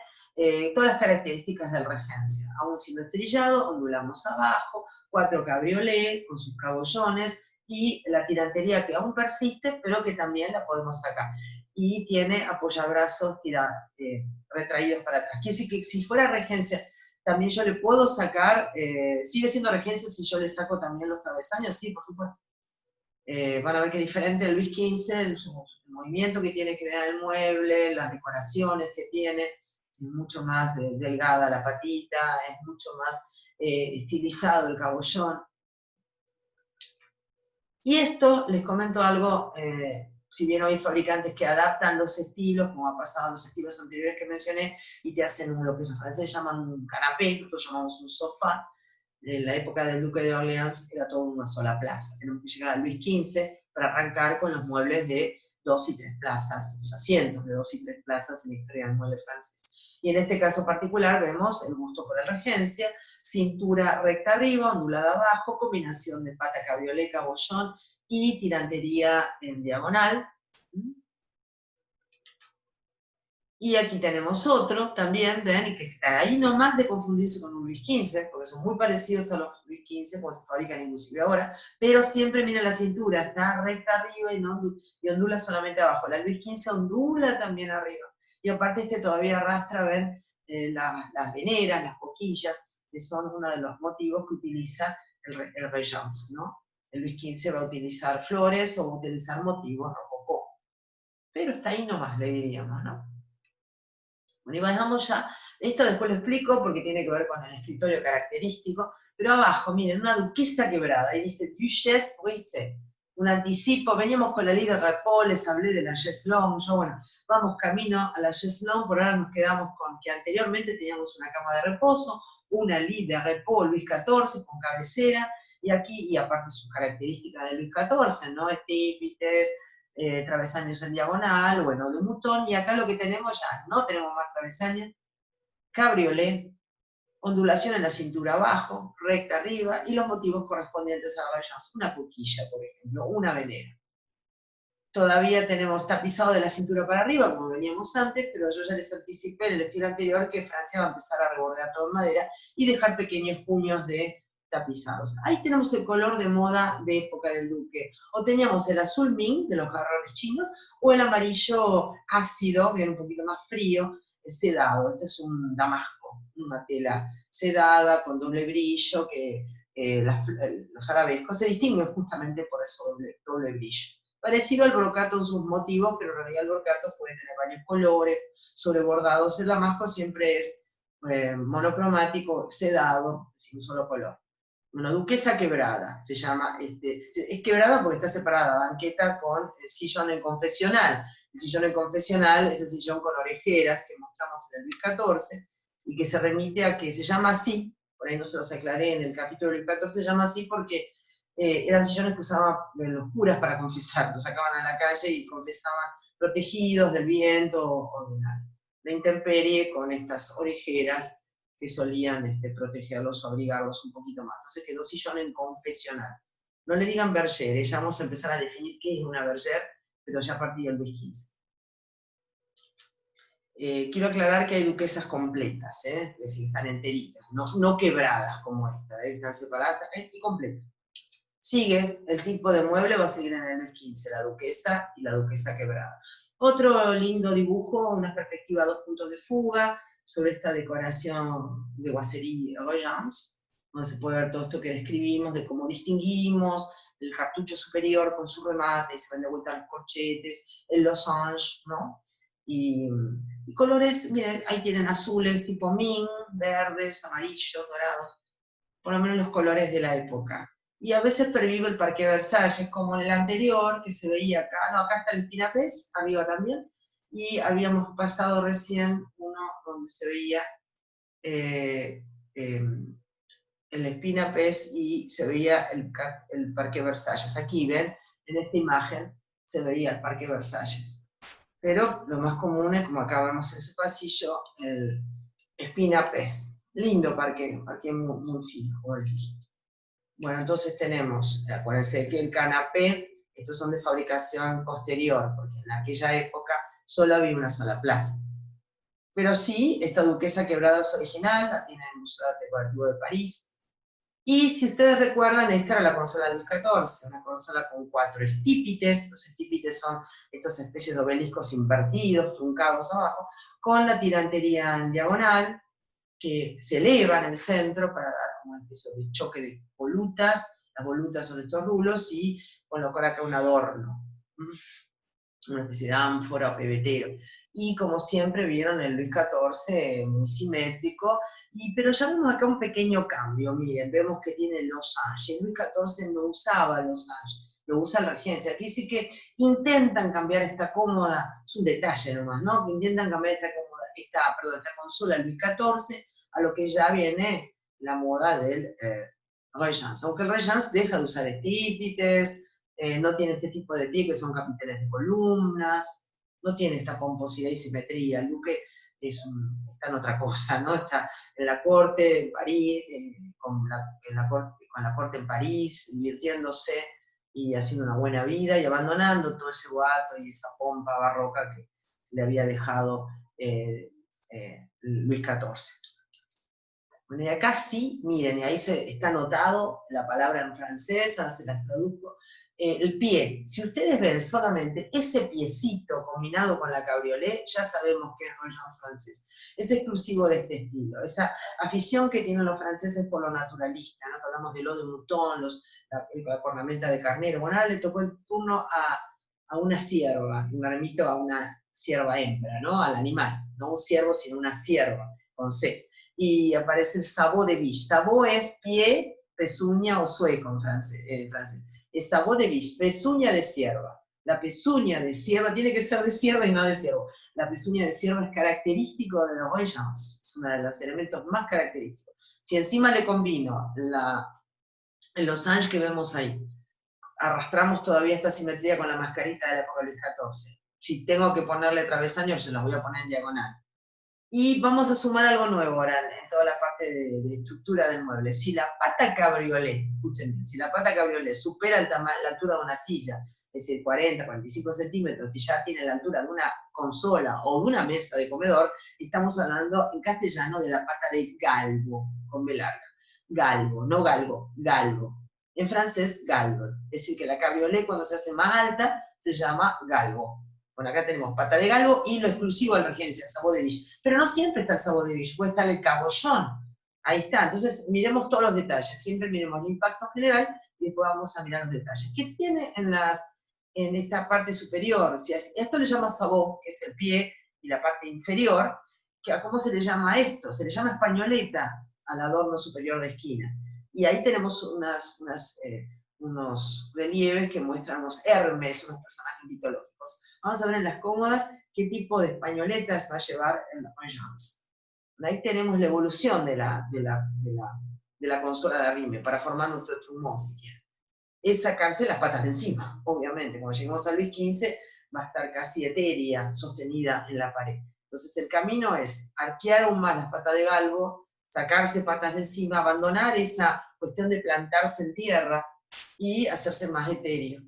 Todas las características del Regencia. Aún siendo estrellado, ondulamos abajo, 4 cabriolet con sus cabollones, y la tirantería que aún persiste, pero que también la podemos sacar. Y tiene apoyabrazos retraídos para atrás. Quiere decir que si fuera Regencia, también yo le puedo sacar, sigue siendo Regencia si yo le saco también los travesaños, sí, por supuesto. Van a ver que es diferente el Luis XV, el movimiento que tiene que crear el mueble, las decoraciones que tiene, es mucho más delgada la patita, es mucho más estilizado el cabollón. Y esto, les comento algo, si bien hoy hay fabricantes que adaptan los estilos, como ha pasado en los estilos anteriores que mencioné, y te hacen lo que los franceses llaman un canapé, nosotros llamamos un sofá. En la época del Duque de Orleans era todo una sola plaza. Tenemos que llegar a Luis XV para arrancar con los muebles de 2 y 3 plazas, los asientos de 2 y 3 plazas en la historia del mueble francés. Y en este caso particular vemos el gusto por la Regencia, cintura recta arriba, ondulada abajo, combinación de pata cabriolet, cabollón y tirantería en diagonal. Y aquí tenemos otro también, ven, y que está ahí nomás de confundirse con un Luis XV, porque son muy parecidos a los Luis XV, como se fabrican inclusive ahora, pero siempre miren la cintura, está recta arriba y ondula solamente abajo. La Luis XV ondula también arriba. Y aparte este todavía arrastra, ven, las veneras, las coquillas, que son uno de los motivos que utiliza el Regence, ¿no? El Luis XV va a utilizar flores o va a utilizar motivos rococó. Pero está ahí nomás, le diríamos, ¿no? Bueno, y bajamos ya, esto después lo explico porque tiene que ver con el escritorio característico, pero abajo, miren, una duquesa quebrada, y dice Duchesse brisée, un anticipo, veníamos con la Lida Repos, les hablé de la Cheslong, yo bueno, vamos camino a la Cheslong, por ahora nos quedamos con que anteriormente teníamos una cama de reposo, una Lida Repos Luis XIV con cabecera, y aquí, y aparte sus características de Luis XIV, ¿no? Estípites, travesaños en diagonal, bueno, de mutón, y acá lo que tenemos ya, no tenemos más travesaños, cabriolet, ondulación en la cintura abajo, recta arriba, y los motivos correspondientes a rayas, una coquilla, por ejemplo, una venera. Todavía tenemos tapizado de la cintura para arriba, como veníamos antes, pero yo ya les anticipé en el estilo anterior que Francia va a empezar a rebordear todo en madera y dejar pequeños puños de tapizados. Ahí tenemos el color de moda de época del duque. O teníamos el azul mint de los jarrones chinos, o el amarillo ácido, bien un poquito más frío, sedado. Este es un damasco, una tela sedada con doble brillo, que los arabescos se distinguen justamente por ese doble brillo. Parecido al brocato en sus motivos, pero en realidad el brocato puede tener varios colores, sobrebordados. El damasco siempre es monocromático, sedado, sin un solo color. Una duquesa quebrada, se llama, es quebrada porque está separada, banqueta con sillón en confesional. El sillón en confesional es el sillón con orejeras que mostramos en el Luis XIV, y que se remite a que se llama así, por ahí no se los aclaré en el capítulo del Luis XIV, se llama así porque eran sillones que usaban los curas para confesar, los sacaban a la calle y confesaban protegidos del viento o de la intemperie con estas orejeras que solían protegerlos o abrigarlos un poquito más. Entonces quedó sillón en confesional. No le digan berger, ya vamos a empezar a definir qué es una berger, pero ya a partir del Luis XV. Quiero aclarar que hay duquesas completas, es decir, están enteritas, no quebradas como esta, están separadas y completas. Sigue, el tipo de mueble va a seguir en el Luis XV, la duquesa y la duquesa quebrada. Otro lindo dibujo, una perspectiva a 2 puntos de fuga, sobre esta decoración de Boiserie Regence, donde se puede ver todo esto que describimos, de cómo distinguimos el cartucho superior con su remate, y se ven de vuelta los corchetes, el losange, ¿no? Y colores, miren, ahí tienen azules tipo mint, verdes, amarillos, dorados, por lo menos los colores de la época. Y a veces pervive el Parque Versalles, como en el anterior, que se veía acá, no, acá está el Pinapés, arriba también, y habíamos pasado recién uno donde se veía el Espinapés y se veía el Parque Versalles. Aquí ven, en esta imagen se veía el Parque Versalles. Pero lo más común es, como acá vemos en ese pasillo, el Espinapés. Lindo parque muy, muy fino, como el dije. Bueno, entonces tenemos, acuérdense que el canapé, estos son de fabricación posterior, porque en aquella época solo había una sola plaza. Pero sí, esta duquesa quebrada es original, la tiene el Museo de Arte Decorativo de París. Y si ustedes recuerdan, esta era la consola de Luis XIV, una consola con 4 estípites. Los estípites son estas especies de obeliscos invertidos, truncados abajo, con la tirantería en diagonal, que se eleva en el centro para dar como una especie de choque de volutas. Las volutas son estos rulos, y colocar acá un adorno, una especie de ánfora o pebetero. Y como siempre vieron, el Luis XIV muy simétrico, pero ya vemos acá un pequeño cambio. Miren, vemos que tiene losange. El Luis XIV no usaba losange, lo usa la regencia. Aquí sí que intentan cambiar esta cómoda, es un detalle nomás, ¿no? Que intentan cambiar esta consola Luis XIV a lo que ya viene la moda del Regence. Aunque el Regence deja de usar estípites, no tiene este tipo de pie que son capiteles de columnas, no tiene esta pomposidad y simetría. El duque está en otra cosa, ¿no? Está en la corte en París, con la corte en París, divirtiéndose y haciendo una buena vida y abandonando todo ese boato y esa pompa barroca que le había dejado Luis XIV. Bueno, y acá sí, miren, y ahí está anotado la palabra en francés, ahora se las traduzco. El pie, si ustedes ven solamente ese piecito combinado con la cabriolet, ya sabemos que es Royans francés. Es exclusivo de este estilo. Esa afición que tienen los franceses por lo naturalista, ¿no? Que hablamos de lo de Mouton, la cornamenta de carnero. Bueno, ahora le tocó el turno a una cierva, y me remito a una cierva hembra, ¿no? Al animal, no un ciervo, sino una cierva, con C. Y aparece el sabot de biche. Sabot es pie, pezuña o sueco en francés. Es sabot de biche, pezuña de cierva. La pezuña de cierva tiene que ser de cierva y no de ciervo. La pezuña de cierva es característico de los Royans, es uno de los elementos más característicos. Si encima le combino el losange que vemos ahí, arrastramos todavía esta simetría con la mascarita de la época de Luis XIV. Si tengo que ponerle travesaños, se los voy a poner en diagonal. Y vamos a sumar algo nuevo ahora en toda la parte de estructura del mueble. Si la pata cabriolet, escuchen bien, si la pata cabriolet supera la altura de una silla, es decir, 40, 45 centímetros, y ya tiene la altura de una consola o de una mesa de comedor, estamos hablando en castellano de la pata de galgo, con B larga. Galgo, no galgo, galgo. En francés, galgo. Es decir, que la cabriolet cuando se hace más alta se llama galgo. Bueno, acá tenemos pata de galgo y lo exclusivo de la regencia, sabot de biche. Pero no siempre está el sabot de biche, puede estar el cabollón. Ahí está. Entonces, miremos todos los detalles. Siempre miremos el impacto general y después vamos a mirar los detalles. ¿Qué tiene en esta parte superior? Si esto le llama sabot, que es el pie y la parte inferior. ¿Cómo se le llama esto? Se le llama españoleta al adorno superior de esquina. Y ahí tenemos unos relieves que muestran unos Hermes, unos personajes mitológicos. Vamos a ver en las cómodas qué tipo de españoletas va a llevar en la Royans. Ahí tenemos la evolución de la consola de arrime para formar nuestro trumeau, si quieren. Es sacarse las patas de encima, obviamente. Cuando lleguemos a Luis XV va a estar casi etérea, sostenida en la pared. Entonces el camino es arquear aún más las patas de galgo, sacarse patas de encima, abandonar esa cuestión de plantarse en tierra y hacerse más etéreo.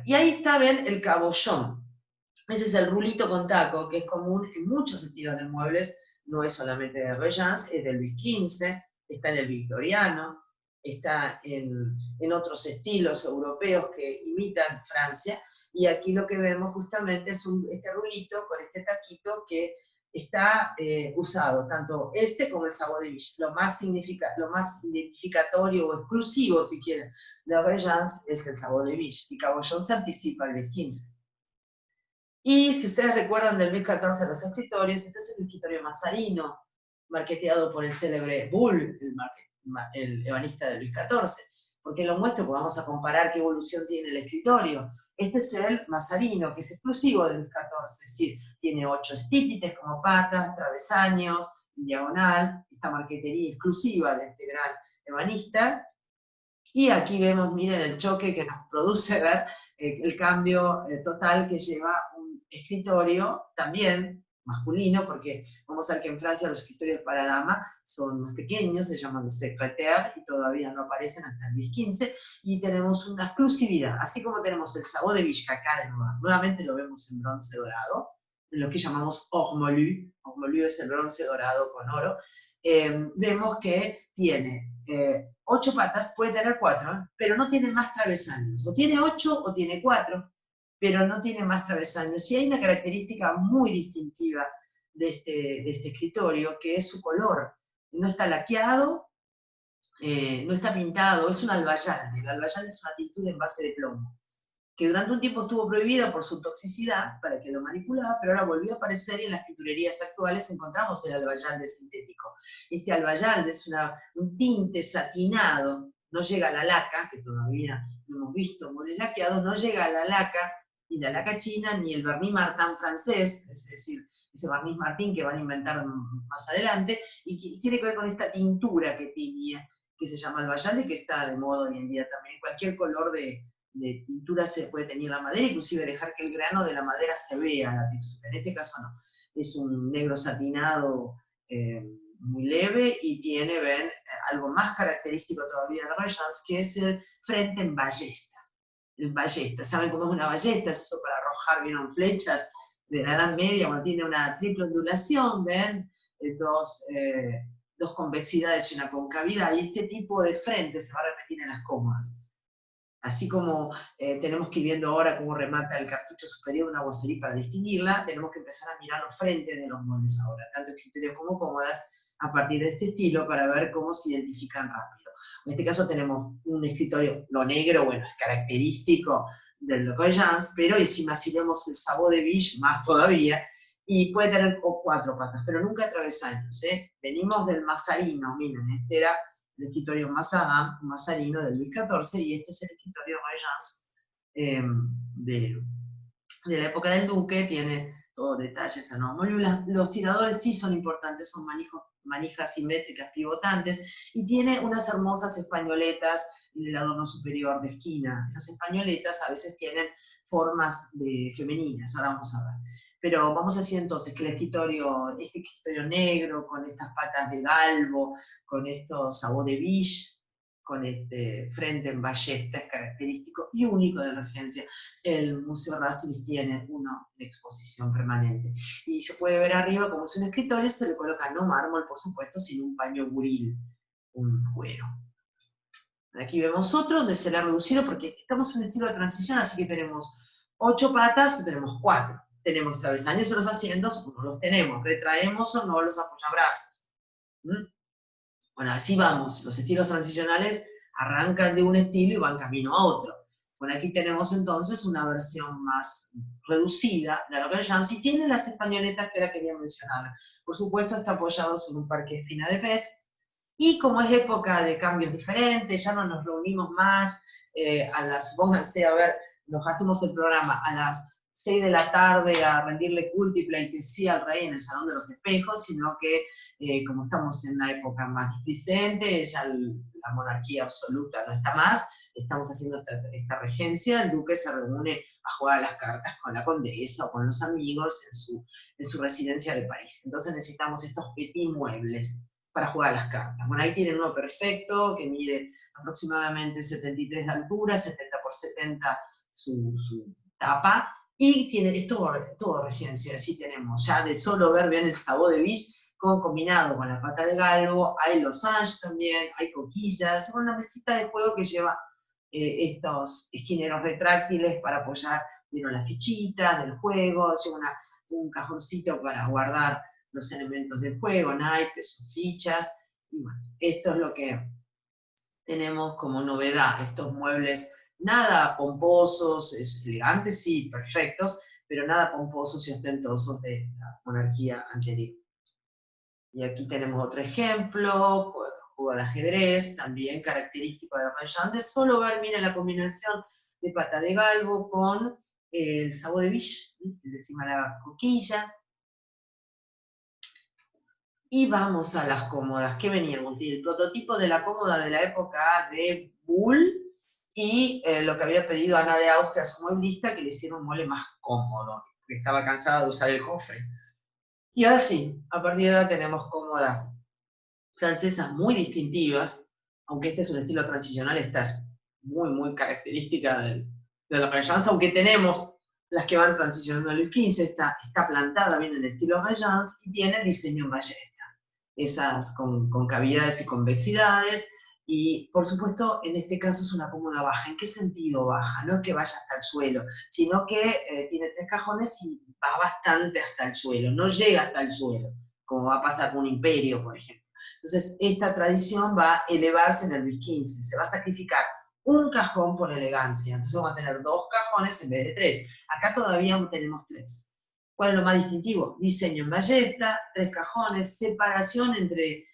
Y ahí está, ven, el cabollón. Ese es el rulito con taco, que es común en muchos estilos de muebles, no es solamente de Royans, es del Luis XV, está en el victoriano, está en otros estilos europeos que imitan Francia, y aquí lo que vemos justamente es este rulito con este taquito que está usado, tanto este como el sabot de biche. Lo más identificatorio o exclusivo, si quieren, de Royans es el sabot de biche, y cabollón se anticipa al Luis XV. Y si ustedes recuerdan del Luis XIV los escritorios, este es el escritorio Mazarino, marqueteado por el célebre Bull, el ebanista de Luis XIV. ¿Por qué lo muestro? Porque vamos a comparar qué evolución tiene el escritorio. Este es el Mazarino, que es exclusivo de Luis XIV, es decir, tiene 8 estípites como patas, travesaños, diagonal, esta marquetería exclusiva de este gran ebanista. Y aquí vemos, miren, el choque que nos produce ver el cambio total que lleva un escritorio, también masculino, porque vamos a ver que en Francia los escritorios para dama son más pequeños, se llaman secrétaire, y todavía no aparecen hasta el Luis XV, y tenemos una exclusividad, así como tenemos el sabot de biche acá, nuevamente lo vemos en bronce dorado, en lo que llamamos ormolu es el bronce dorado con oro, vemos que tiene 8 patas, puede tener 4, pero no tiene más travesaños. O tiene 8 o tiene 4, pero no tiene más travesaños. Y hay una característica muy distintiva de este escritorio, que es su color. No está laqueado, no está pintado, es un albayalde. El albayalde es una tintura en base de plomo, que durante un tiempo estuvo prohibida por su toxicidad, para que lo manipulaba, pero ahora volvió a aparecer y en las pinturerías actuales encontramos el albayalde sintético. Este albayalde es un tinte satinado, no llega a la laca, que todavía no hemos visto moles laqueados, no llega a la laca, ni la laca china, ni el vernis Martin francés, es decir, ese vernis Martin que van a inventar más adelante, y tiene que ver con esta tintura que tenía, que se llama albayalde, que está de moda hoy en día también. Cualquier color de tintura se puede tener la madera, inclusive dejar que el grano de la madera se vea la textura. En este caso no, es un negro satinado muy leve y tiene, ven, algo más característico todavía de Royans, que es el frente en ballesta. El ballesta, ¿saben cómo es una ballesta? Es eso para arrojar, ¿vieron? Flechas. de la Edad Media, cuando tiene una triple ondulación, ¿ven? Dos convexidades y una concavidad, y este tipo de frente se va a repetir en las cómodas. Así como tenemos que ir viendo ahora cómo remata el cartucho superior de una Boiserie para distinguirla, tenemos que empezar a mirar los frentes de los muebles ahora, tanto escritorios como cómodas, a partir de este estilo, para ver cómo se identifican rápido. En este caso tenemos un escritorio, lo negro, bueno, es característico del Le Regence, pero encima si vemos el Sabot de Biche, más todavía, y puede tener 4 patas, pero nunca travesaños, ¿eh? Venimos del Mazzarino, miren, este era el escritorio Mazzarino del Luis XIV, y este es el escritorio Regence de la época del Duque, tiene todos detalles anómalos. Los tiradores sí son importantes, son manijas simétricas pivotantes, y tiene unas hermosas españoletas en el adorno superior de esquina. Esas españoletas a veces tienen formas femeninas, ahora vamos a ver. Pero vamos a decir entonces que este escritorio negro, con estas patas de galvo, con estos Sabot de Biche, con este frente en ballesta, es característico y único de Regencia. El Museo Errázuriz tiene una exposición permanente. Y se puede ver arriba, como es un escritorio, se le coloca no mármol, por supuesto, sino un paño buril, un cuero. Aquí vemos otro donde se le ha reducido, porque estamos en un estilo de transición, así que tenemos 8 patas o tenemos 4. Tenemos travesaños en los asientos, o no los tenemos, retraemos o no los apoyabrazos. Bueno, así vamos, los estilos transicionales arrancan de un estilo y van camino a otro. Bueno, aquí tenemos entonces una versión más reducida de la Regence, y tiene las españoletas que ahora quería mencionar. Por supuesto está apoyado sobre un parque de espina de pez, y como es época de cambios diferentes, ya no nos reunimos más pónganse a ver, nos hacemos el programa a las 6 de la tarde a rendirle culto y pleitesía al rey en el Salón de los Espejos, sino que como estamos en una época más displicente, ya la monarquía absoluta no está más, estamos haciendo esta regencia, el duque se reúne a jugar a las cartas con la condesa o con los amigos en su residencia de París. Entonces necesitamos estos petit muebles para jugar a las cartas. Bueno, ahí tienen uno perfecto, que mide aproximadamente 73 de altura, 70 por 70 su tapa, y es todo Regencia. Así tenemos, ya de solo ver, vean el Sabot de Biche, combinado con la pata de galvo, hay losange también, hay coquillas, una mesita de juego que lleva estos esquineros retráctiles para apoyar, vieron, las fichitas del juego, lleva un cajoncito para guardar los elementos del juego, naipes o fichas, y bueno, esto es lo que tenemos como novedad, estos muebles nada pomposos, elegantes sí, perfectos, pero nada pomposos y ostentosos de la monarquía anterior. Y aquí tenemos otro ejemplo, juego de ajedrez, también característico de Regence, de solo ver, miren la combinación de pata de galvo con el Sabot de Biche, encima la coquilla. Y vamos a las cómodas. ¿Qué veníamos? El prototipo de la cómoda de la época de Bull, y lo que había pedido Ana de Austria a su mueblista, que le hiciera un mueble más cómodo, porque estaba cansada de usar el cofre. Y ahora sí, a partir de ahora tenemos cómodas francesas muy distintivas, aunque este es un estilo transicional, esta es muy, muy característica de la Regence, aunque tenemos las que van transicionando a Luis XV, está plantada bien en el estilo Regence, y tiene diseño en ballesta, esas con cavidades y convexidades, y por supuesto en este caso es una cómoda baja. ¿En qué sentido baja? No es que vaya hasta el suelo, sino que tiene 3 cajones y va bastante hasta el suelo, no llega hasta el suelo, como va a pasar con un Imperio, por ejemplo. Entonces esta tradición va a elevarse en el Luis XV, se va a sacrificar un cajón por elegancia, entonces vamos a tener 2 cajones en vez de 3. Acá todavía tenemos 3. ¿Cuál es lo más distintivo? Diseño en ballesta, 3 cajones, separación entre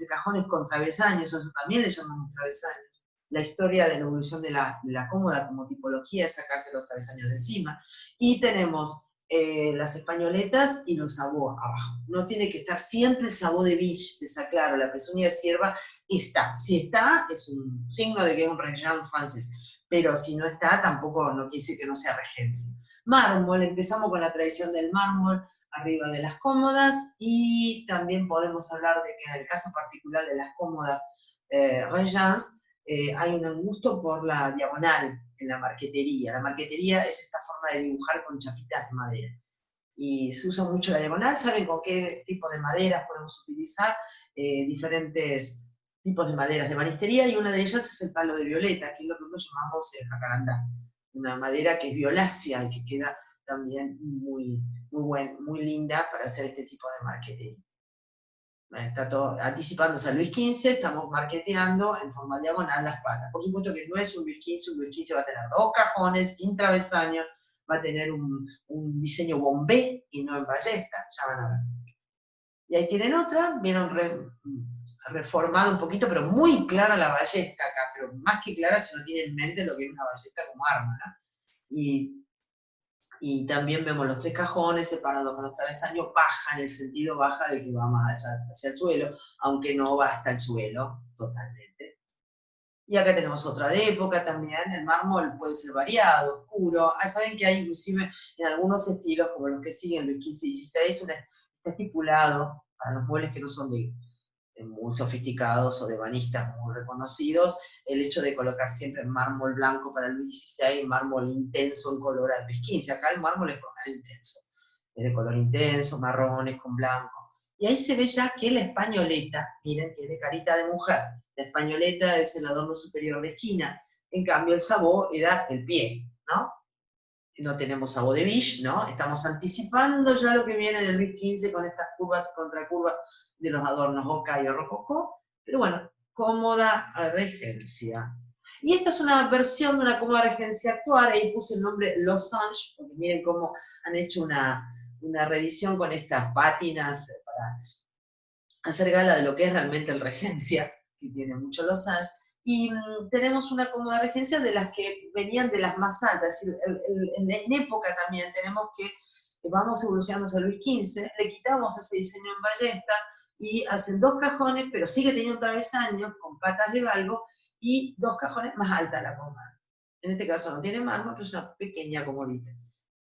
cajones con travesaños, eso también le llamamos travesaños. La historia de la evolución de la cómoda como tipología es sacarse los travesaños de encima. Y tenemos las españoletas y los sabots abajo. No tiene que estar siempre el Sabot de Biche, está claro, la pezuña de cierva está. Si está, es un signo de que es un Regence francés, pero si no está, tampoco no quiere decir que no sea Regencia. Mármol, empezamos con la tradición del mármol arriba de las cómodas, y también podemos hablar de que en el caso particular de las cómodas Regence, hay un gusto por la diagonal en la marquetería. La marquetería es esta forma de dibujar con chapitas de madera. y se usa mucho la diagonal. ¿Saben con qué tipo de maderas podemos utilizar? Diferentes tipos de maderas de banistería, y una de ellas es el palo de violeta, que es lo que nosotros llamamos jacarandá, una madera que es violácea y que queda también muy linda para hacer este tipo de marquetería. Está todo anticipándose a Luis XV, estamos marqueteando en forma diagonal las patas. Por supuesto que no es un Luis XV va a tener 2 cajones sin travesaño, va a tener un diseño bombé y no en ballesta, ya van a ver. Y ahí tienen otra, vieron reformada un poquito, pero muy clara la ballesta acá, pero más que clara si uno tiene en mente lo que es una ballesta como arma, ¿no? Y también vemos los 3 cajones separados con los travesaños, baja en el sentido baja de que va más hacia el suelo, aunque no va hasta el suelo totalmente. Y acá tenemos otra de época también, el mármol puede ser variado, oscuro. Saben que hay inclusive en algunos estilos, como los que siguen Luis XV y XVI, está estipulado para los muebles que no son muy sofisticados o de banistas muy reconocidos, el hecho de colocar siempre mármol blanco para Luis XVI, mármol intenso en color a Luis XV. Acá el mármol es intenso, es de color intenso, marrones con blanco. Y ahí se ve ya que la españoleta, miren, tiene carita de mujer. La españoleta es el adorno superior de esquina. En cambio, el sabó era el pie, ¿no? No tenemos sabó de biche, ¿no? Estamos anticipando ya lo que viene en el Luis XV con estas curvas y contracurvas de los adornos oca y rococó, pero bueno, cómoda regencia. Y esta es una versión de una cómoda regencia actual, ahí puse el nombre Losange, porque miren cómo han hecho una reedición con estas pátinas para hacer gala de lo que es realmente el regencia, que tiene mucho Losange. Y tenemos una cómoda regencia de las que venían de las más altas, es decir, en época también tenemos que vamos evolucionando hacia Luis XV, le quitamos ese diseño en ballesta y hacen 2 cajones, pero sigue teniendo travesaños con patas de galgo y 2 cajones más alta la cómoda. En este caso no tiene mármol, pero es una pequeña comodita.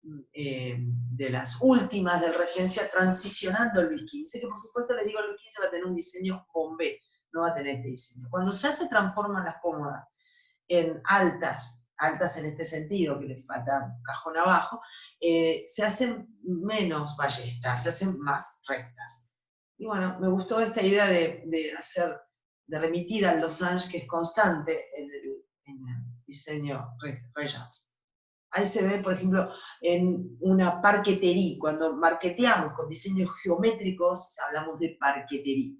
De las últimas del Regencia, transicionando al Luis XV, que por supuesto les digo, el Luis XV va a tener un diseño bombé, no va a tener este diseño. Cuando ya se transforman las cómodas en altas en este sentido, que les falta un cajón abajo, se hacen menos ballestas, se hacen más rectas. Y bueno, me gustó esta idea de remitir al Losange, que es constante en el diseño Regence. Ahí se ve, por ejemplo, en una parquetería. Cuando marqueteamos con diseños geométricos, hablamos de parquetería.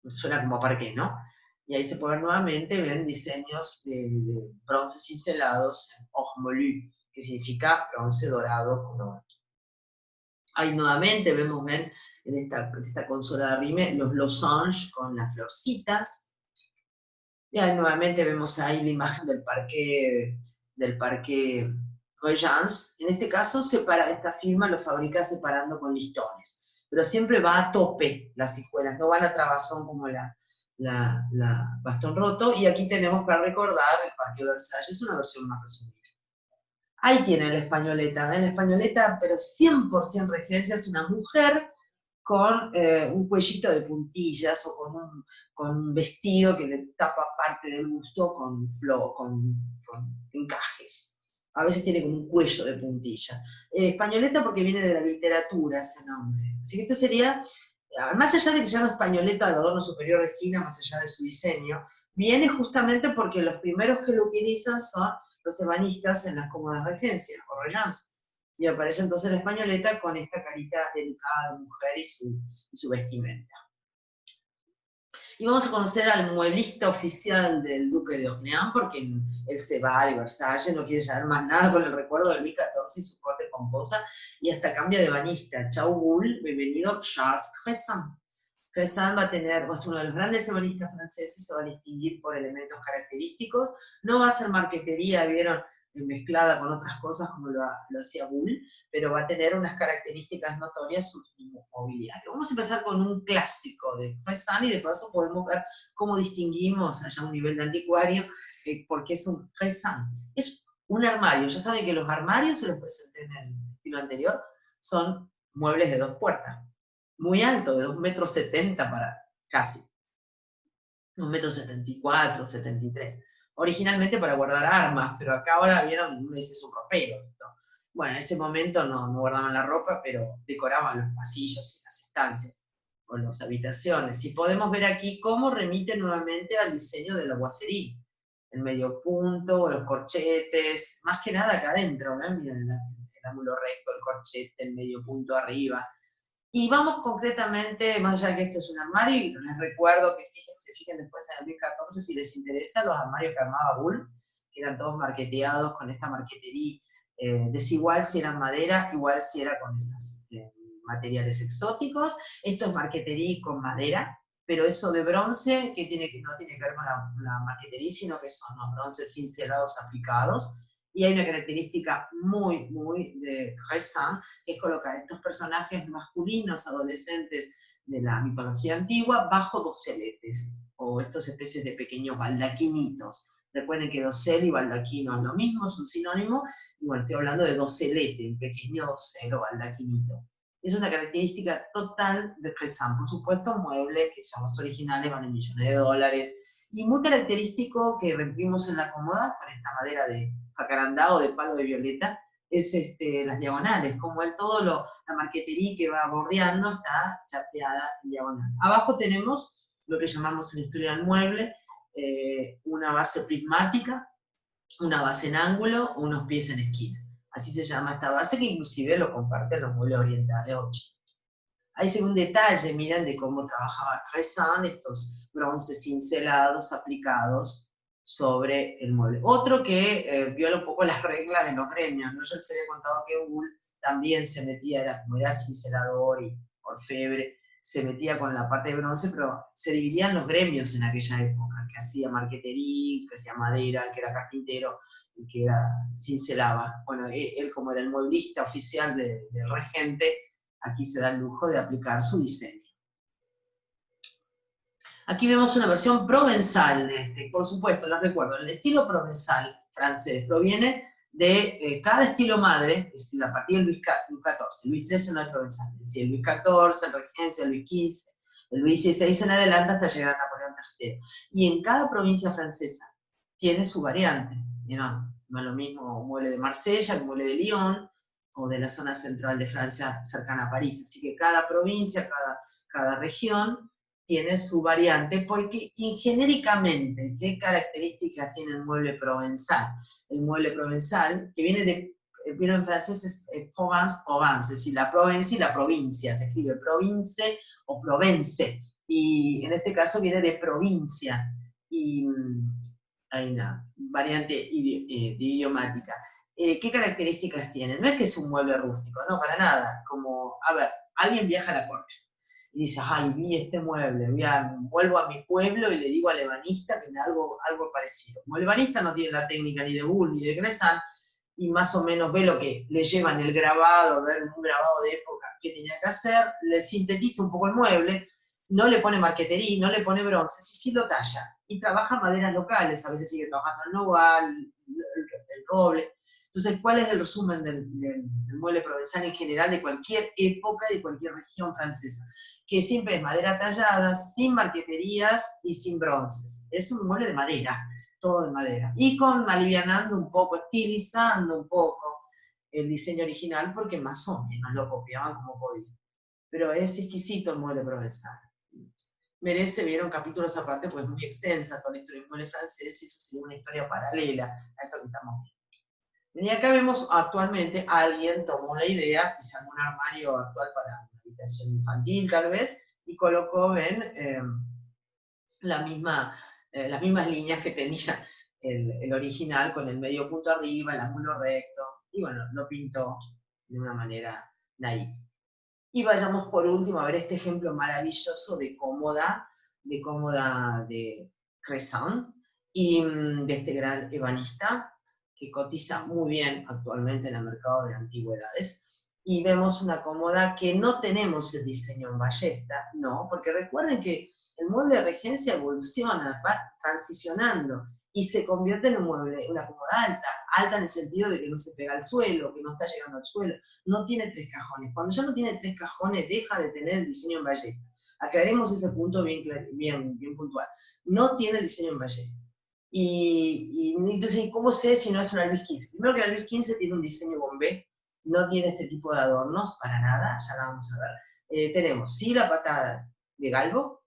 Suena como parqué, ¿no? Y ahí se puede ver nuevamente, ven diseños de bronces cincelados, or molu, que significa bronce dorado con oro. Ahí nuevamente vemos, ven, en esta consola de arrime, los losanges con las florcitas. Y ahí nuevamente vemos ahí la imagen del parque Regence. En este caso, esta firma lo fabrica separando con listones, pero siempre va a tope las hijuelas, no van a trabazón como la bastón roto. Y aquí tenemos para recordar el Parque Versalles, es una versión más resumida. Ahí tiene la españoleta, ¿ven? La españoleta, pero 100% regencia, es una mujer con un cuellito de puntillas o con un vestido que le tapa parte del busto con encajes. A veces tiene como un cuello de puntilla. Españoleta porque viene de la literatura ese nombre. Así que este sería, más allá de que se llama españoleta de adorno superior de esquina, más allá de su diseño, viene justamente porque los primeros que lo utilizan son los ebanistas en las cómodas regencias o regencias. Y aparece entonces la españoleta con esta carita delicada de mujer y su vestimenta. Y vamos a conocer al mueblista oficial del duque de Orleans, porque él se va de Versalles, no quiere llevar más nada con el recuerdo de Luis XIV y su corte pomposa, y hasta cambia de ebanista. Chau Bull, bienvenido Charles Cresson. Cresson va a ser uno de los grandes ebanistas franceses, se va a distinguir por elementos característicos, no va a ser marquetería, vieron, mezclada con otras cosas como lo hacía Bull, pero va a tener unas características notorias su mobiliario. Vamos a empezar con un clásico de Cresson y de paso podemos ver cómo distinguimos allá a un nivel de anticuario, porque es un Cresson. Es un armario, ya saben que los armarios, se los presenté en el estilo anterior, son muebles de 2 puertas, muy alto, de 2,70 m para casi, 1,74 m, 73. Originalmente para guardar armas, pero acá ahora vieron, ese es un ropero. Bueno, en ese momento no guardaban la ropa, pero decoraban los pasillos y las estancias, o las habitaciones. Y podemos ver aquí cómo remite nuevamente al diseño de la boiserie. El medio punto, los corchetes, más que nada acá adentro, ¿no? Miren el ángulo recto, el corchete, el medio punto arriba. Y vamos concretamente, más allá de que esto es un armario, y les recuerdo que se fijen después en el 2014 si les interesa, los armarios que armaba Bull, que eran todos marqueteados con esta marquetería desigual si eran madera, igual si era con esos materiales exóticos. Esto es marquetería con madera, pero eso de bronce, que no tiene que ver con la marquetería, sino que son los bronces cincelados aplicados. Y hay una característica muy de Cresson, que es colocar estos personajes masculinos, adolescentes de la mitología antigua, bajo doseletes, o estas especies de pequeños baldaquinitos. Recuerden que dosel y baldaquino es lo mismo, es un sinónimo, y bueno, estoy hablando de doselete, un pequeño dosel o baldaquinito. Es una característica total de Cresson. Por supuesto, muebles que son los originales, valen millones de dólares, y muy característico que vimos en la cómoda, con esta madera de jacarandá o de palo de violeta, es las diagonales, como la marquetería que va bordeando está chapeada en diagonal. Abajo tenemos lo que llamamos en la historia del mueble, una base prismática, una base en ángulo, unos pies en esquina. Así se llama esta base, que inclusive lo comparten los muebles orientales o chinos. Ahí se ve un detalle, miren, de cómo trabajaba Cresson, estos bronces cincelados aplicados sobre el mueble. Otro que viola un poco las reglas de los gremios, ¿no? Yo les había contado que Bull también se metía, como era cincelador y orfebre, se metía con la parte de bronce, pero se dividían los gremios en aquella época, el que hacía marquetería, el que hacía madera, el que era carpintero, el que cincelaba. Bueno, él como era el mueblista oficial del regente, aquí se da el lujo de aplicar su diseño. Aquí vemos una versión provenzal de este. Por supuesto, les recuerdo, el estilo provenzal francés proviene de cada estilo madre, es decir, a partir del Luis XIV. Luis XIII no es provenzal, es decir, el Luis XIV, el Regencia, el Luis XV, el Luis XVI en adelante hasta llegar a Napoleón III. Y en cada provincia francesa tiene su variante. No es lo mismo un mueble de Marsella que un mueble de Lyon, o de la zona central de Francia cercana a París. Así que cada provincia, cada región tiene su variante, porque genéricamente, ¿qué características tiene el mueble provenzal? El mueble provenzal, que viene en francés es Provence, es decir, la Provenza y la provincia, se escribe province o provence, y en este caso viene de provincia, y hay una variante idiomática. ¿Qué características tiene? No es que es un mueble rústico, no, para nada. Como, a ver, alguien viaja a la corte y dice, ay, vi este mueble, vuelvo a mi pueblo y le digo al ebanista que me algo parecido. Como el ebanista no tiene la técnica ni de Bull ni de Cresson, y más o menos ve lo que le llevan el grabado, ver un grabado de época que tenía que hacer, le sintetiza un poco el mueble, no le pone marquetería, no le pone bronce, sí lo talla, y trabaja maderas locales, a veces sigue trabajando el nogal, el roble. Entonces, ¿cuál es el resumen del mueble provenzal en general de cualquier época, de cualquier región francesa? Que siempre es madera tallada, sin marqueterías y sin bronces. Es un mueble de madera, todo de madera. Y alivianando un poco, estilizando un poco el diseño original, porque más o menos lo copiaban como podían. Pero es exquisito el mueble provenzal. Merece, vieron, capítulos aparte, pues es muy extensa toda la historia del mueble francés, y eso sería una historia paralela a esto que estamos viendo. Y acá vemos actualmente alguien tomó la idea y sacó un armario actual para una habitación infantil tal vez, y colocó, ven, las mismas líneas que tenía el original, con el medio punto arriba, el ángulo recto, y bueno, lo pintó de una manera naif. Y vayamos por último a ver este ejemplo maravilloso de cómoda de Cresson, y de este gran ebanista, que cotiza muy bien actualmente en el mercado de antigüedades. Y vemos una cómoda que no tenemos el diseño en ballesta, no, porque recuerden que el mueble de regencia evoluciona, va transicionando, y se convierte en un mueble, una cómoda alta en el sentido de que no se pega al suelo, que no está llegando al suelo, no tiene 3 cajones. Cuando ya no tiene 3 cajones, deja de tener el diseño en ballesta. Aclaremos ese punto bien puntual. No tiene el diseño en ballesta. Y entonces, ¿cómo sé si no es una Luis XV? Primero que la Luis XV tiene un diseño bombé, no tiene este tipo de adornos para nada, ya la vamos a ver. Tenemos sí la patada de galvo,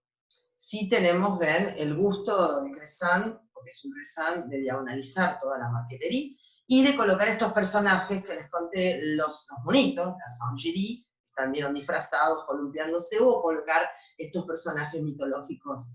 sí tenemos, ven, el gusto de Cressan, porque es un Cressan, de diagonalizar toda la marquetería, y de colocar estos personajes que les conté, los monitos, la Saint-Géry, están bien disfrazados, columpiándose, o colocar estos personajes mitológicos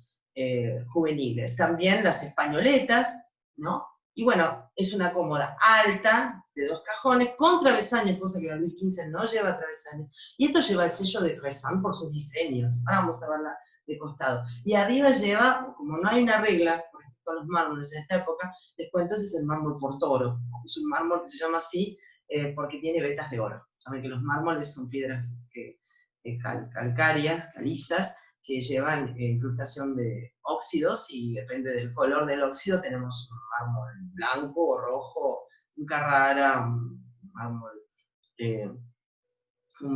juveniles. También las españoletas, ¿no? Y bueno, es una cómoda alta, de 2 cajones, con travesaños, cosa que la Luis XV no lleva travesaños. Y esto lleva el sello de Cressan por sus diseños. Ahora vamos a verla de costado. Y arriba lleva, como no hay una regla con respecto a los mármoles en esta época, les cuento, ese es el mármol Portoro. Es un mármol que se llama así porque tiene vetas de oro. Saben que los mármoles son piedras calcáreas, calizas, que llevan incrustación de óxidos, y depende del color del óxido tenemos un mármol blanco o rojo, un Carrara, un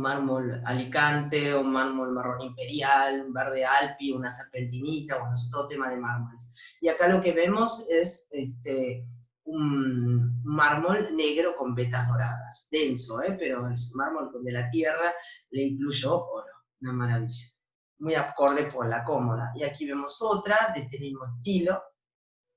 mármol Alicante, un mármol marrón imperial, un verde Alpi, una serpentinita, bueno, es todo tema de mármoles. Y acá lo que vemos es un mármol negro con vetas doradas, denso, pero es un mármol donde la tierra le incluyó oro, una maravilla. Muy acorde por la cómoda. Y aquí vemos otra de este mismo estilo,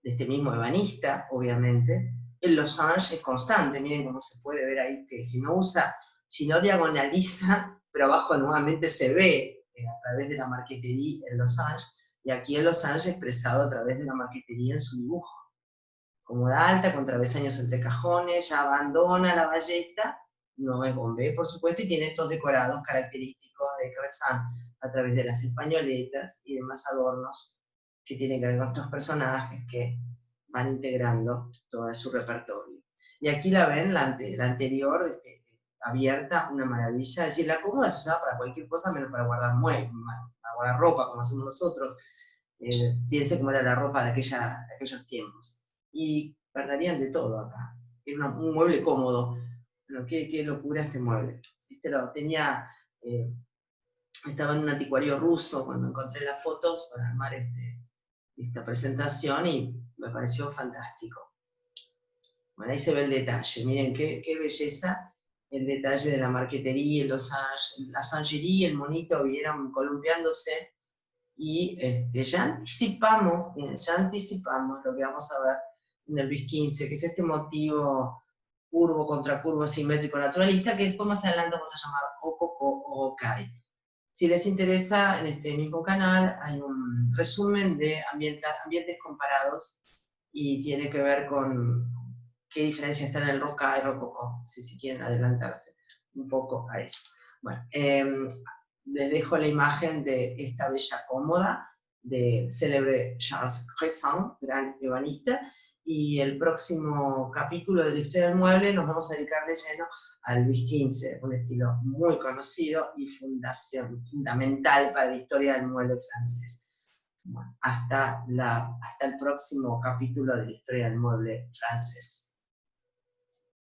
de este mismo ebanista, obviamente. El losange es constante, miren cómo se puede ver ahí, que si no diagonaliza, pero abajo nuevamente se ve a través de la marquetería el losange, y aquí el losange expresado a través de la marquetería en su dibujo. Cómoda alta, con travesaños entre cajones, ya abandona la ballesta, no es bombé, por supuesto, y tiene estos decorados característicos de Cressan a través de las españoletas y demás adornos que tienen que ver con estos personajes que van integrando todo su repertorio. Y aquí la ven, la anterior, abierta, una maravilla. Es decir, la cómoda se usaba para cualquier cosa menos para guardar muebles, para guardar ropa, como hacemos nosotros. Piense cómo era la ropa de aquellos tiempos. Y guardarían de todo acá. Era un mueble cómodo. Pero qué locura este mueble. Este lo tenía, estaba en un anticuario ruso cuando encontré las fotos para armar esta presentación, y me pareció fantástico. Bueno, ahí se ve el detalle. Miren qué belleza el detalle de la marquetería, la Saint-Géry, el monito vieron columpiándose, y ya anticipamos lo que vamos a ver en el Luis XV, que es este motivo curvo contra curvo simétrico naturalista, que después más adelante vamos a llamar Okoko o Okai. Si les interesa, en este mismo canal hay un resumen de ambientes comparados, y tiene que ver con qué diferencia está en el Roca y Rococó, si quieren adelantarse un poco a eso. Bueno, les dejo la imagen de esta bella cómoda del célebre Charles Cressan, gran ebanista, y el próximo capítulo de la historia del mueble nos vamos a dedicar de lleno al Luis XV, un estilo muy conocido y fundamental para la historia del mueble francés. Bueno, hasta el próximo capítulo de la historia del mueble francés.